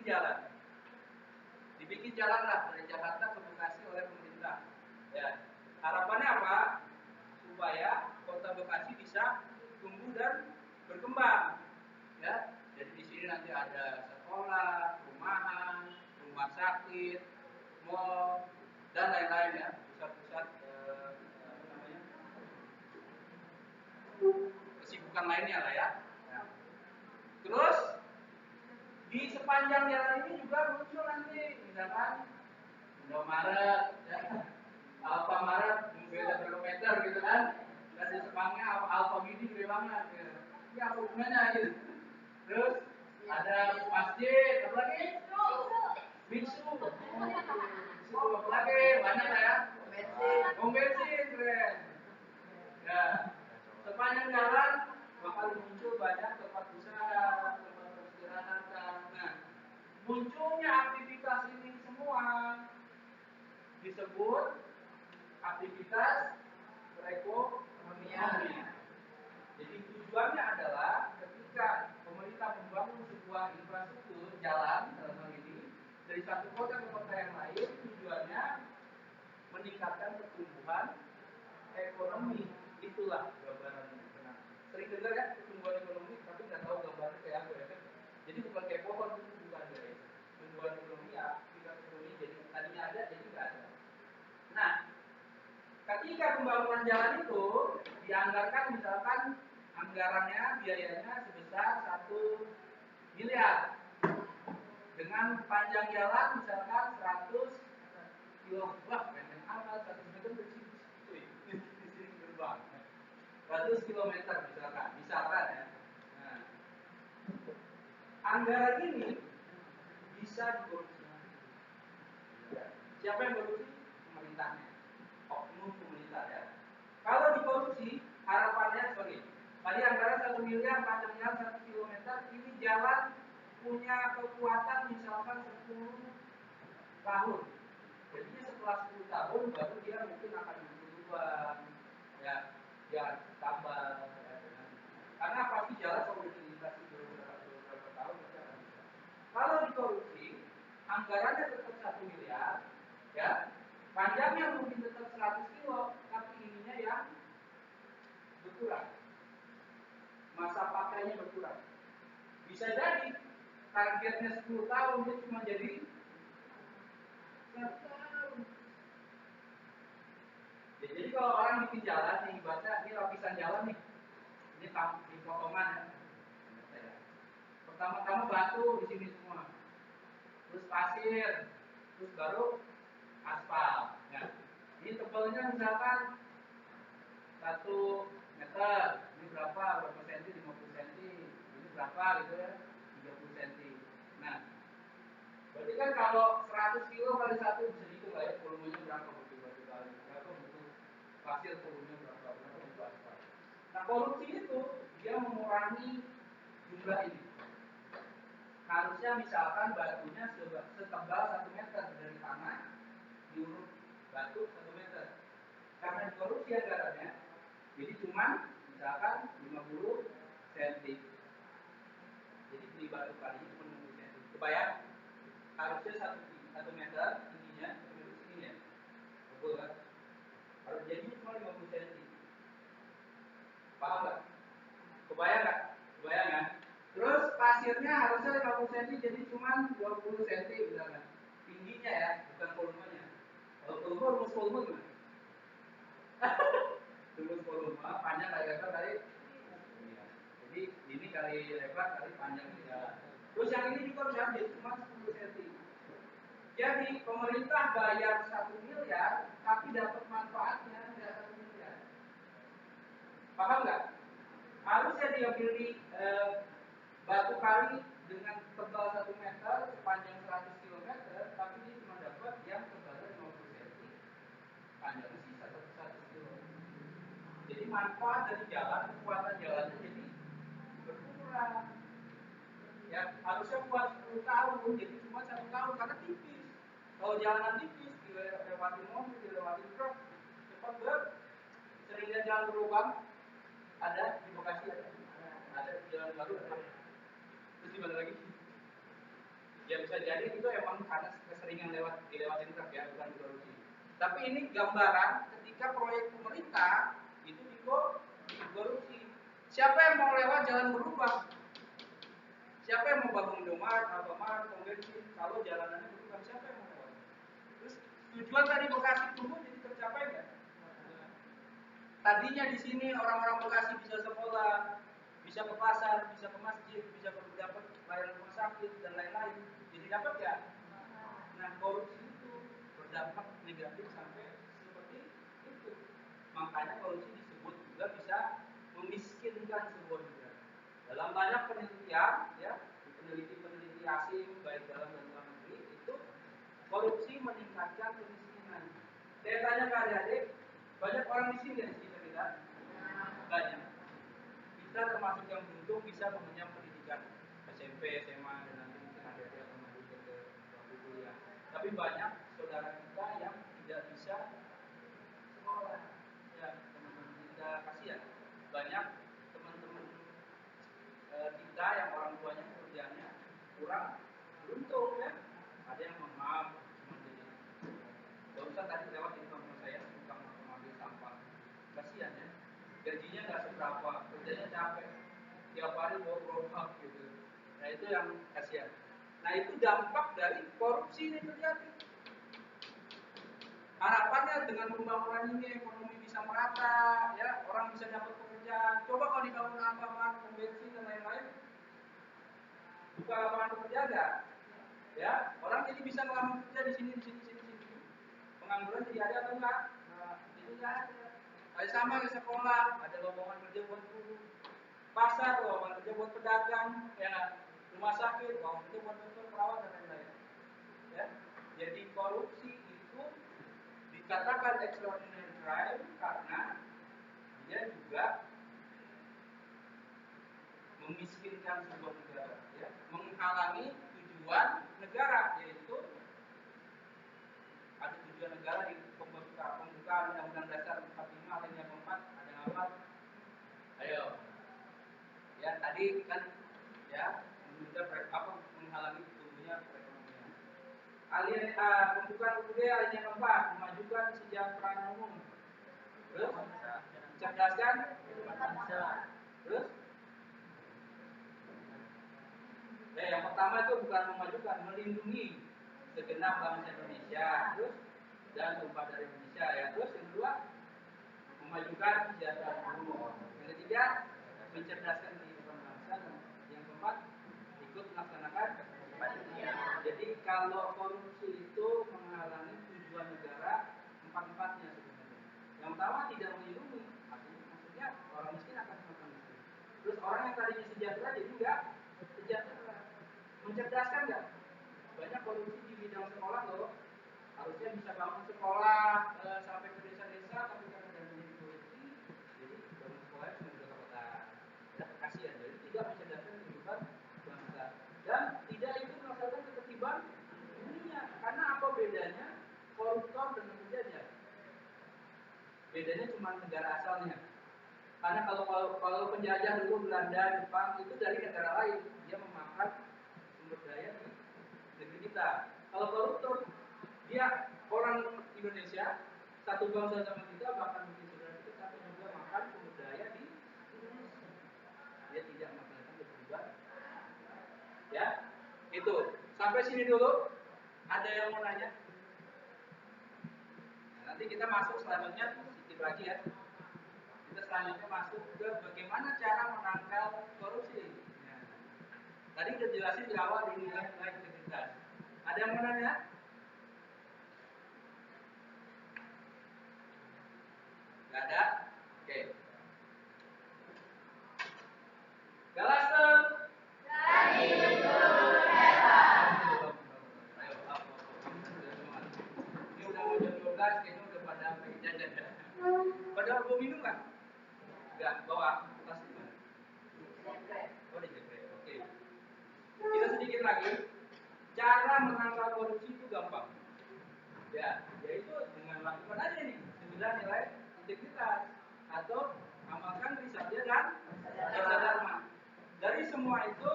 jalan lah dari Jakarta ke Bekasi oleh pemerintah. Ya, harapannya apa? Supaya kota Bekasi bisa tumbuh dan berkembang. Ya, jadi di sini nanti ada sekolah, perumahan, rumah sakit, mall dan lain-lain ya, pusat-pusat kesibukan lainnya lah ya. Nah, terus Di sepanjang jalan ini juga muncul nanti, misalkan Indomaret, ya, Alfamaret, beda berapa meter gitu kan? Dan di sepanjangnya Alfa Mini gede banget. Ya. Ini apa hubungannya gitu? Terus ada masjid, apa lagi? Bisu, apa lagi? Banyak lah ya. Pom bensin, keren. Ya, sepanjang jalan bakal muncul banyak tempat usaha, tempat peristirahatan. Nah, munculnya aktivitas ini semua disebut aktivitas perekonomian. Jadi tujuannya adalah ketika pemerintah membangun sebuah infrastruktur jalan dalam hal ini dari satu kota ke kota yang lain, tujuannya meningkatkan pertumbuhan ekonomi. Itulah gambarannya. Nah, sering dengar ya pertumbuhan ekonomi, tapi nggak tahu gambarnya kayak apa ya. Jadi bukan kayak pohon, itu bukan guys. Pertumbuhan ekonomi ya, tingkat ekonomi jadi tadinya ada, jadi nggak ada. Nah, ketika pembangunan jalan itu dianggarkan misalkan anggarannya biayanya sebesar 1 miliar dengan panjang jalan misalkan 100 kilo. Wah, pendek amat 100 meter kecil. 100 kilometer misalkan ya. Nah, anggaran ini bisa dikorupsi. Siapa yang korupsi? Pemerintahnya. Oknum pemerintah ya. Kalau dikorupsi, harapannya seperti tadi anggaran 1 miliar, panjang jalan 1 kilometer, ini jalan punya kekuatan misalkan 10 tahun. Jadi setelah 10 tahun baru dia mungkin akan berubah, ya tambah. Karena pasti jalan kalau dilintasi beberapa tahun pasti akan bisa. Kalau dikorupsi, anggarannya tetap 1 miliar, ya, panjangnya mungkin tetap 100 kilo, tapi ininya yang berkurang. Masa pakainya berkurang. Bisa jadi targetnya 10 tahun dia cuma jadi 1 tahun. Ya, jadi kalau orang bikin jalan nih, baca ini lapisan jalan nih, ini di potongan ya. Pertama-tama batu di sini semua, terus pasir, terus baru aspal. Nah, ini tebalnya misalkan 1 meter, ini berapa senti, 50 senti, ini berapa gitu ya, 30 senti. Nah, berarti kan kalau 100 kilo kali 1 bisa dihitung lah ya, volumenya berapa butuh batu kali, berapa butuh pasir, volumenya berapa butuh aspal. Nah, korupsi itu dia mengurangi jumlah ini. Harusnya misalkan batunya setebal 1 meter dari tanah, diurut batu 1 meter. Karena dikorupsi anggarannya, jadi cuma misalkan 50 cm. Jadi beli batu kali ini cuma 50 cm. Kebayang? Harusnya 1 meter tingginya, segini ya. Betul kan? Harus jadi cuma 50 cm. Paham nggak? Kebayang nggak? Kebayang kan? Terus pasirnya harusnya 50 cm, jadi cuma 20 cm misalkan. Tingginya ya, bukan volumenya. Kalau volume gimana? Rumus volume panjang kali lebar kali. Jadi ini kali lebar kali panjang ya. Terus yang ini juga bisa jadi cuma 10 cm. Jadi pemerintah bayar 1 miliar, tapi dapat manfaatnya tidak 1 miliar. Paham nggak? Harusnya dia beli batu kali dengan tebal 1 meter, sepanjang 100 km, tapi dia cuma dapat yang tebalnya 50 cm, panjangnya sisa 100 km. Jadi manfaat dari jalan, kekuatan jalannya jadi berkurang. Ya, harusnya buat 10 tahun, jadi cuma 1 tahun karena tipis. Kalau jalanan tipis, dilewati mobil, dilewati truk, cepat banget. Seringnya jalan berlubang, ada di Bekasi ada di jalan baru ada. Terus di mana lagi? Ya bisa jadi itu emang karena keseringan dilewatin truk ya, bukan korupsi. Tapi ini gambaran ketika proyek pemerintah itu dikorupsi. Siapa yang mau lewat jalan berlubang? Siapa yang mau bangun Indomaret, Alfamart, pom bensin? Kalau jalanannya berlubang, siapa yang mau lewat? Terus tujuan tadi Bekasi tumbuh jadi tercapai nggak? Tadinya di sini orang-orang Bekasi bisa sekolah, bisa ke pasar, bisa ke masjid, bisa dapat pelayanan rumah sakit dan lain-lain. Jadi dapat ya. Nah, korupsi itu berdampak negatif sampai seperti itu. Makanya korupsi disebut juga bisa memiskinkan sebuah negara. Dalam banyak penelitian, ya, peneliti-peneliti asing baik dalam dan luar negeri itu korupsi meningkatkan kemiskinan. Saya tanya ke adik-adik, banyak orang miskin di sekitar kita? Banyak. Kita termasuk yang beruntung bisa mengenyam pendidikan SMP, SMA, dan nanti mungkin adik-adik akan melanjutkan ke bangku kuliah. Tapi banyak saudara kita yang tidak bisa sekolah. Ya, teman-teman kita kasihan. Banyak teman-teman kita yang orang tuanya pekerjaannya kurang beruntung, ya. Ada yang maaf cuma jadi barusan tadi lewat di kampung saya tukang mengambil sampah, kasihan ya, gajinya nggak seberapa, kerjanya capek, tiap hari bawa gerobak gitu. Nah itu yang kasihan. Nah itu dampak dari korupsi ini terjadi. Harapannya dengan pembangunan ini ekonomi bisa merata, ya, orang bisa dapat pekerjaan. Coba kalau dibangun Alfamart, pom bensin dan lain-lain, buka lapangan pekerja enggak? Ya, orang jadi bisa ngelamar kerja di sini. Pengangguran jadi ada atau enggak? Nah, jadi enggak ada. Kayak sama di sekolah, ada lowongan kerja buat guru. Pasar, lowongan kerja buat pedagang, ya. Rumah sakit, lowongan kerja buat dokter, perawat dan lain-lain. Ya. Jadi korupsi itu dikatakan extraordinary crime karena dia juga memiskinkan sebuah negara, ya, menghalangi tujuan negara, yaitu ada tujuan negara di pembukaan Undang-Undang Dasar 45 alinea keempat ada apa? Ayo, ya tadi kan, ya, menghalangi tumbuhnya perekonomian. Pembukaan UUD alinea keempat memajukan kesejahteraan umum. Terus mencerdaskan, terus yang pertama itu bukan memajukan, melindungi segenap bangsa Indonesia, terus dan tumpah dari Indonesia, ya. Terus yang kedua memajukan kesejahteraan umum. Yang ketiga mencerdaskan kehidupan bangsa, dan yang keempat ikut melaksanakan kepentingan. Jadi kalau korupsi itu menghalangi tujuan negara, empat-empatnya sebenarnya. Yang pertama tidak melindungi, artinya maksudnya orang miskin akan semakin miskin. Terus orang yang tadinya sejahtera jadi enggak sejahtera. Mencerdaskan enggak? Banyak korupsi di bidang sekolah loh. Harusnya bisa bangun sekolah sampai ke desa-desa, tapi karena dananya korupsi, jadi bangun sekolahnya cuma di kota. Ya, kasihan. Jadi tidak mencerdaskan kehidupan bangsa dan tidak ikut melaksanakan ketertiban dunia. Karena apa bedanya koruptor dengan penjajah? Bedanya cuma negara asalnya. Karena kalau penjajah dulu Belanda, Jepang itu dari negara lain, dia memakan sumber daya di negeri kita. Kalau koruptor dia orang Indonesia, satu bangsa sama kita, bahkan mungkin saudara kita, tapi juga makan sumber daya di Indonesia. Dia tidak melaksanakan ketertiban. Ya, itu. Sampai sini dulu. Ada yang mau nanya? Nah, nanti kita masuk selanjutnya sedikit lagi ya. Kita selanjutnya masuk ke bagaimana cara menangkal korupsi. Nah, tadi udah jelasin di awal di nilai-nilai integritas. Ada yang mau nanya? Gak ada? Oke. Galaster. Ini udah mau jam 12, kayaknya udah pada pengen jajan ya. Padahal mau minum nggak? Nggak, bawa tas di mana? Oh di jepret. Oke. Kita sedikit lagi. Cara menangkal korupsi itu gampang. Ya, yaitu dengan lakukan aja nih 9 nilai integritas atau amalkan Trisatya dan Dasa Dharma. Dari semua itu,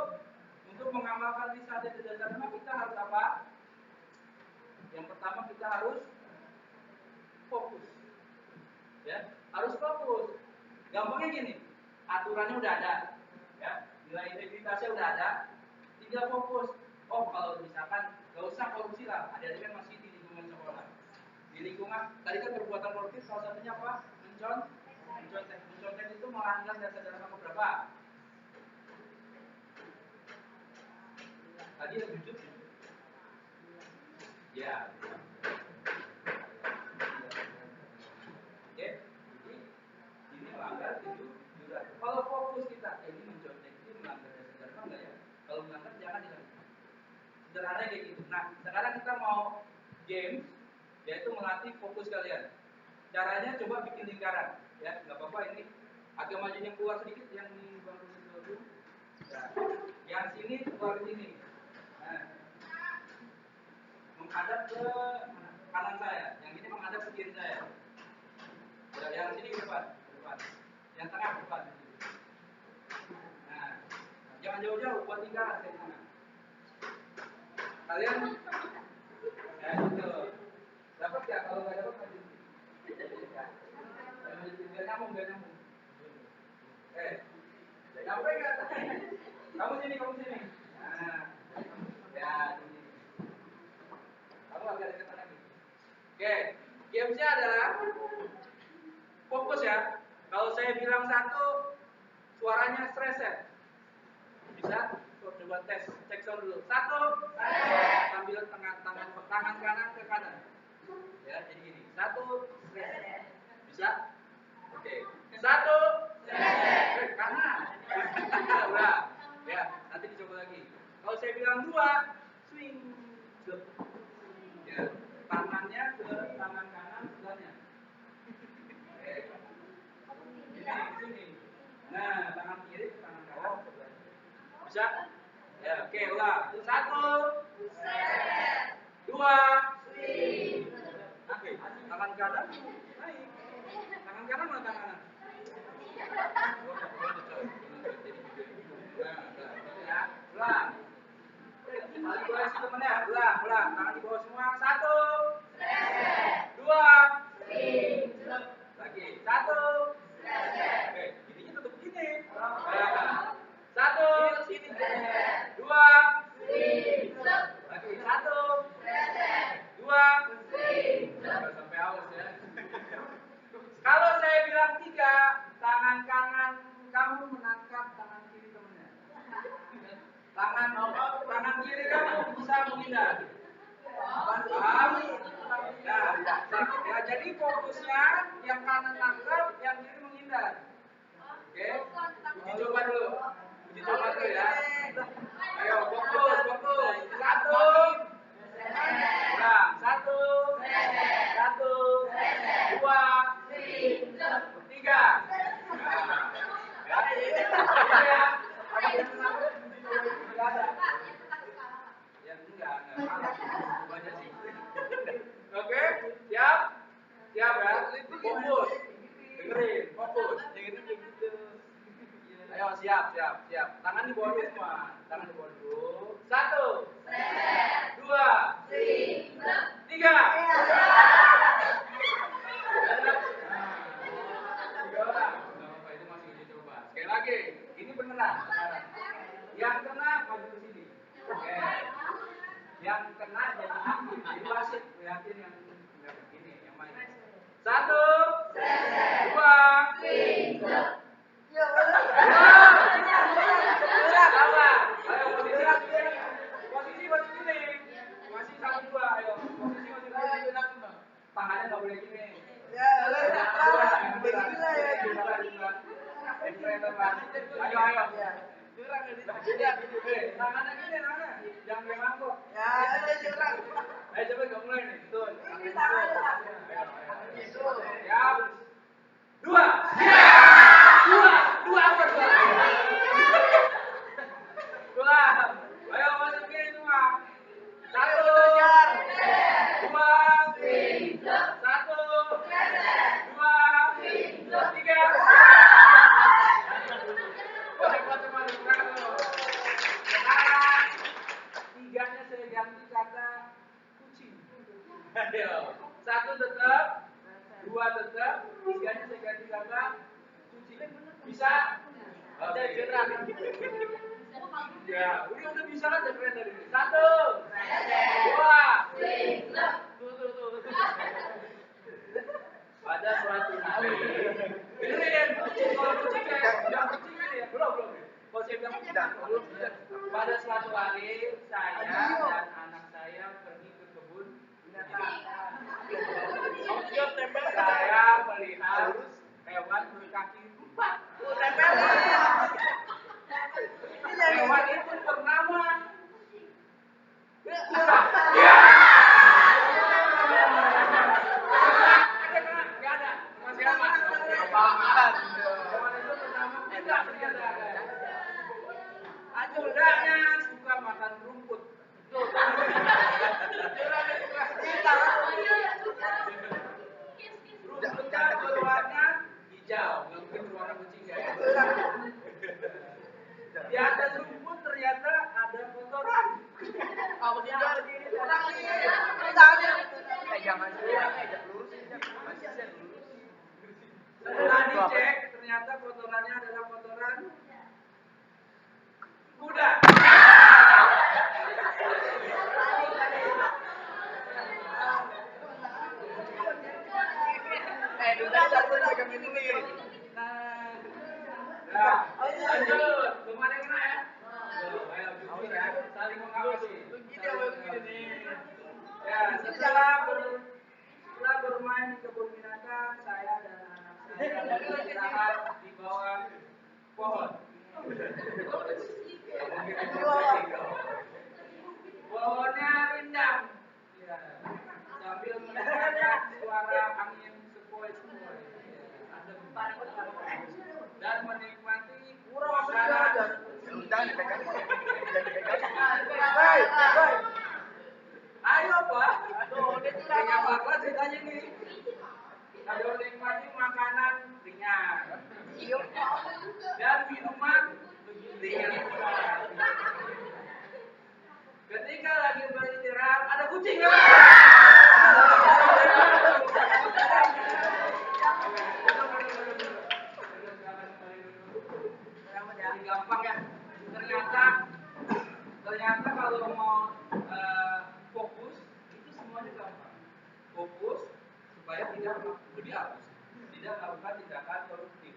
untuk mengamalkan Trisatya dan Dasa Dharma kita harus apa? Yang pertama kita harus fokus. Ya, harus fokus. Gampangnya gini, aturannya udah ada, ya, nilai integritasnya udah ada, tinggal fokus. Oh, kalau misalkan gak usah korupsi lah, ada kan masih di lingkungan sekolah. Di lingkungan, tadi kan perbuatan korupsi salah satunya apa? Mencontek itu melanggar Dasa Dharma berapa? Tadi yang jujur. Ya. Oke, jadi ini melanggar itu juga. Kalau fokus kita ini mencontek itu melanggar sederhana enggak ya? Kalau melanggar jangan dilakukan. Sederhana kayak gitu. Nah, sekarang kita mau games, yaitu melatih fokus kalian. Caranya coba bikin lingkaran, ya nggak apa-apa ini agak maju yang keluar sedikit yang di bangku dulu. Ya, yang sini keluar sini. Nah, menghadap ke kanan saya, yang ini menghadap ke kiri saya. Ya, yang sini ke depan, yang tengah ke depan. Nah, jangan jauh-jauh buat lingkaran dari sana. Kalian, ya gitu. Dapat ya? Kalau nggak dapat maju. Biar nyambung. Nyampe nggak? Kamu sini. Nah, ya sini. Kamu agak dekat lagi. Oke, gamesnya adalah fokus ya. Kalau saya bilang satu, suaranya streset. Bisa? Coba tes, cek sound dulu. Satu, sambil tangan kanan ke kanan. Ya, jadi gini. Satu, streset. Bisa? Oke. Satu, streset. Kanan. Udah. Ya, nanti dicoba lagi. Kalau saya bilang dua, swing. Ya, tangannya ke tangan kanan sebelahnya. Sini. Nah, tangan kiri ke tangan kanan sebelahnya. Bisa? Ya, oke, ulang. Satu, dua, oke, tangan kanan naik. Tangan kanan mana tangan kanan? Nah, ulang. Tangan di bawah temennya, ulang. Tangan di bawah semua. Satu, dua, lagi. Satu, oke, ininya tetap begini. Satu, dua, lagi. Satu, dua, sampai haus ya. Kalau saya bilang tiga, tangan kanan kamu menangkap tangan kiri temennya. Tangan kiri kamu bisa menghindar. Paham? Ya, jadi fokusnya yang kanan nangkap, yang kiri menghindar. Oke, uji coba dulu ya. Ayo, fokus. Satu, ulang. Satu, dua, tiga. Ya. Oke, siap ya. Fokus. Dengerin, fokus. Ayo, siap. Tangan di bawah dulu semua. Satu, dua, tiga. Itu masih uji coba. Sekali lagi, ini beneran. Yang kena maju ke sini. Oke. Yang kena jadi wasit. Lihatin yang ini, yang main. Satu, dua, posisi ini. Masih satu dua, ayo. Posisi masih tangannya nggak boleh gini. Ayo. Tangannya gini, jangan kayak mangkok. Ayo coba gak mulai nih. Tuh. Siap. Dua apa? Dua. Ayo masuk gini semua. Satu, dua, satu, dua, tiga. Tiganya saya ganti kata kucing. Ayo. Satu tetap, dua tetap, tiganya saya ganti kata kucing. Bisa? Oke, cerah. Ya, udah bisa kan keren dari ini. Satu, dua, tuh. Pada suatu hari, dengerin, kalau kucing kayak yang kucing ini ya, belum. Kalau saya bilang belum. Pada suatu hari saya Iya. Nggak ada. Masih aman. Apaan? Zaman itu pertama tidak ternyata ada. Budaknya suka makan rumput. Rumputnya berwarna hijau, nggak mungkin berwarna kucing ya. Di atas rumput ternyata ada kotoran. Apa sih? Jangan setelah dicek, ternyata kotorannya adalah kotoran kuda. Nah, lanjut. Belum ada yang kena ya? Ayo jujur ya, saling mengawasi. Ya, setelah bermain di kebun binatang, saya dan anak saya beristirahat di bawah pohon. Pohonnya rindang. Ya. Sambil mendengarkan suara angin sepoi-sepoi. Dan menikmati makanan. Ayo Pak. Kayaknya Pak ceritanya nih. Ayo nikmati makanan ringan. Dan minuman ringan. Ketika lagi beristirahat ada kucing. Jadi gampang ya. Ternyata kalau mau fokus itu semuanya gampang. Fokus supaya tidak melakukan tindakan koruptif.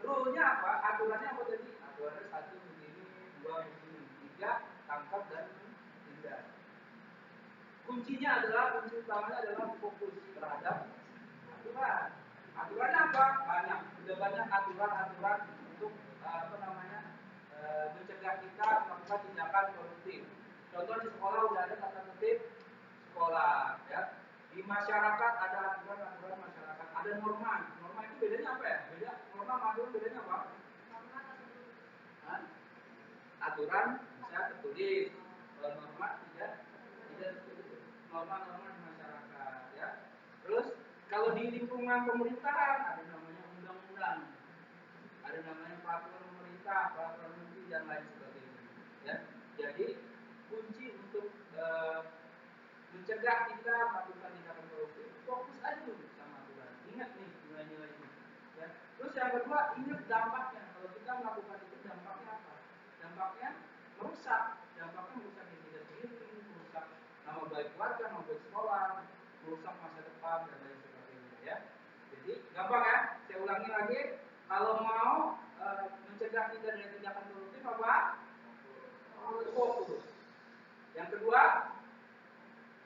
Rule-nya apa? Aturannya apa tadi? Aturannya 1 begini, 2 begini, 3 tangkap dan tindak. Kunci utamanya adalah fokus terhadap aturan. Aturannya apa? Banyak. Sudah banyak aturan-aturan untuk mencegah kita melakukan tindakan koruptif. Contoh di sekolah sudah ada tata tertib sekolah, ya. Di masyarakat ada aturan-aturan masyarakat, ada norma. Norma itu bedanya apa ya? Beda. Norma sama aturan bedanya apa? Aturan bisa tertulis, kalau norma tidak tertulis. Norma-norma di masyarakat, ya. Terus kalau di lingkungan pemerintahan ada namanya undang-undang, ada namanya peraturan pemerintah, peraturan menteri dan lain sebagainya, ya. Jadi kunci untuk mencegah kita melakukan tindakan korupsi, fokus aja dulu sama aturan. Ingat nih nilai-nilai ini, ya. Terus yang kedua, ingat dampaknya. Kalau kita melakukan itu dampaknya apa? Dampaknya merusak diri kita sendiri, merusak nama baik keluarga, nama baik sekolah, merusak masa depan dan lain sebagainya, ya. Jadi gampang ya. Saya ulangi lagi, kalau mau mencegah kita dari tindakan koruptif apa? Fokus. Yang kedua,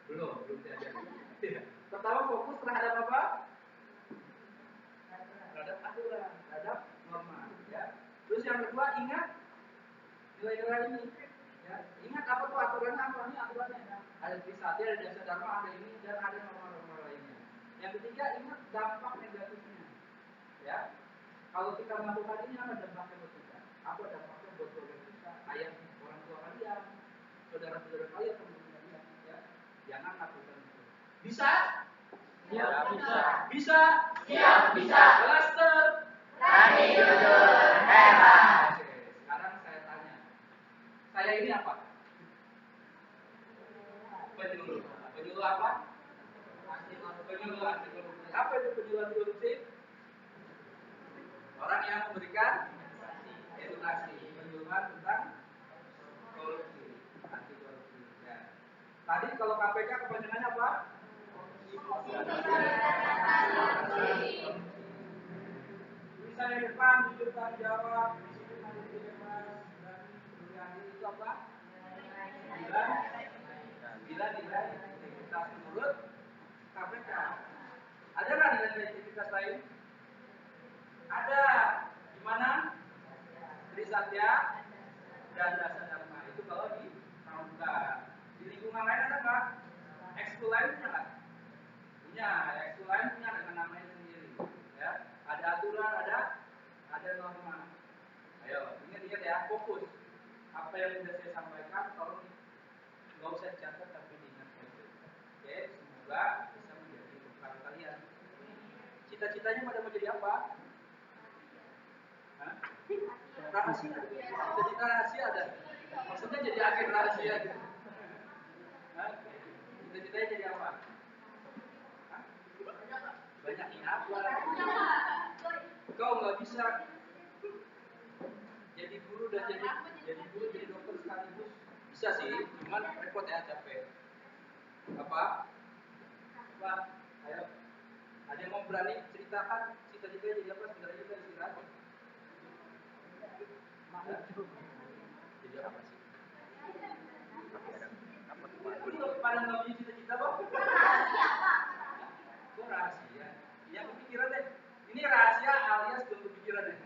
belum diajarin. Pertama fokus terhadap apa? Terhadap aturan, terhadap norma, ya. Terus yang kedua ingat nilai-nilai ini, ya. Ingat apa tuh aturannya? Apa ini aturannya? Ya. Ada Trisakti, ada Dasa Dharma, ada ini dan ada norma-norma lainnya. Yang ketiga ingat dampak negatifnya, ya. Kalau kita melakukan ini apa dampaknya buat kita? Apa dampaknya buat keluarga kita, ayah, orang tua kalian, saudara-saudara kalian, teman-teman kalian, ya. Jangan lakukan itu. Bisa? Ya, bisa. Bisa? Ya, bisa. Blaster. Berani jujur, hebat. Oke, sekarang saya tanya. Saya ini apa? Penyuluh. Penyuluh apa? Penyuluh anti korupsi. Apa itu penyuluh anti korupsi? Orang yang memberikan edukasi, penyuluhan tentang korupsi, anti korupsi. Ya. Tadi kalau KPK kepanjangannya apa? Tulisan di depan jujur tanggung jawab, disiplin mandiri bebas, berani berani itu apa? 9 nilai integritas menurut KPK. Ada nggak nilai integritas lain? Ada. Di mana? Trisatya dan Dasa Dharma. Itu kalau di pramuka. Di lingkungan lain ada apa? Ekskul lain punya nggak? Punya. Ekskul lain punya dengan namanya sendiri. Ya, ada aturan, ada norma. Ayo, ingat-ingat ya, fokus. Apa yang sudah saya sampaikan, tolong nggak usah dicatat tapi diingat saja. Oke, semoga bisa menjadi bekal kalian. Cita-citanya pada mau jadi apa? Hah? Rahasia. Cita-cita rahasia ada. Maksudnya jadi agen rahasia gitu. Hah? Cita-citanya jadi apa? Hah? Banyak apa? Kau nggak bisa jadi guru dan jadi guru jadi dokter sekaligus. Bisa sih, cuman repot ya, capek. Apa? Ayo. Ada yang mau berani ceritakan cita-citanya jadi apa? Sebenarnya kita istirahat. Jadi apa sih? Pada nggak punya cita-cita kok? Kok rahasia? Ya kepikiran deh. Ini rahasia alias belum kepikiran deh.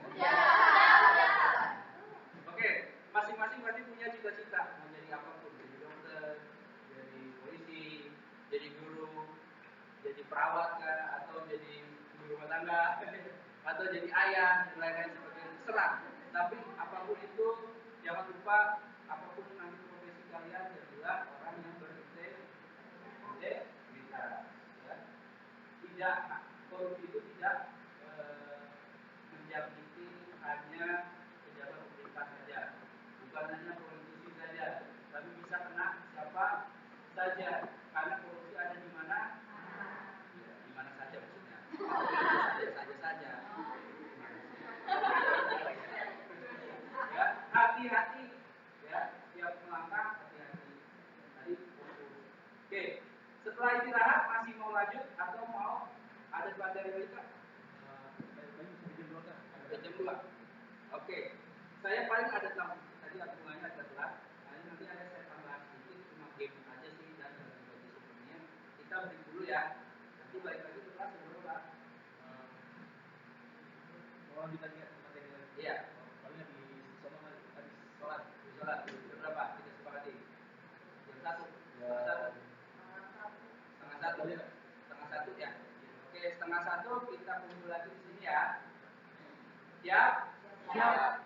Oke, masing-masing pasti punya cita-cita. Mau jadi apapun, jadi dokter, jadi polisi, jadi guru, jadi perawat kan, atau jadi ibu rumah tangga, atau jadi ayah, dan lain-lain sebagainya. Terserah. Tapi apapun itu, jangan lupa apapun nanti profesi kalian jadilah orang yang berintegritas. Ya. Tidak, korupsi itu tidak menjangkiti hanya pejabat pemerintah saja, bukan hanya politisi saja, tapi bisa kena siapa saja, karena korupsi ada di mana? Ya, di mana saja maksudnya. Saja. Ya, hati-hati ya, setiap melangkah hati-hati. Tadi fokus. Oke, setelah istirahat masih mau lanjut atau mau ada materi lagi Kak? Jam 2. Oke. Saya paling ada tamu. Tadi aturannya ada telat. Nanti ada saya tambah sedikit cuma game aja sih dan bagi-bagi sebelumnya. Kita break dulu ya. Nanti balik lagi ke kelas sebelum Pak. Mau lanjutan ya materi lagi? Iya. Paling di sono habis sholat. Di sholat. Jam berapa? Kita sepakati. Jam 1. Setengah 1 ya. Oke, setengah 1 kita kumpul lagi di sini ya. Siap? Siap.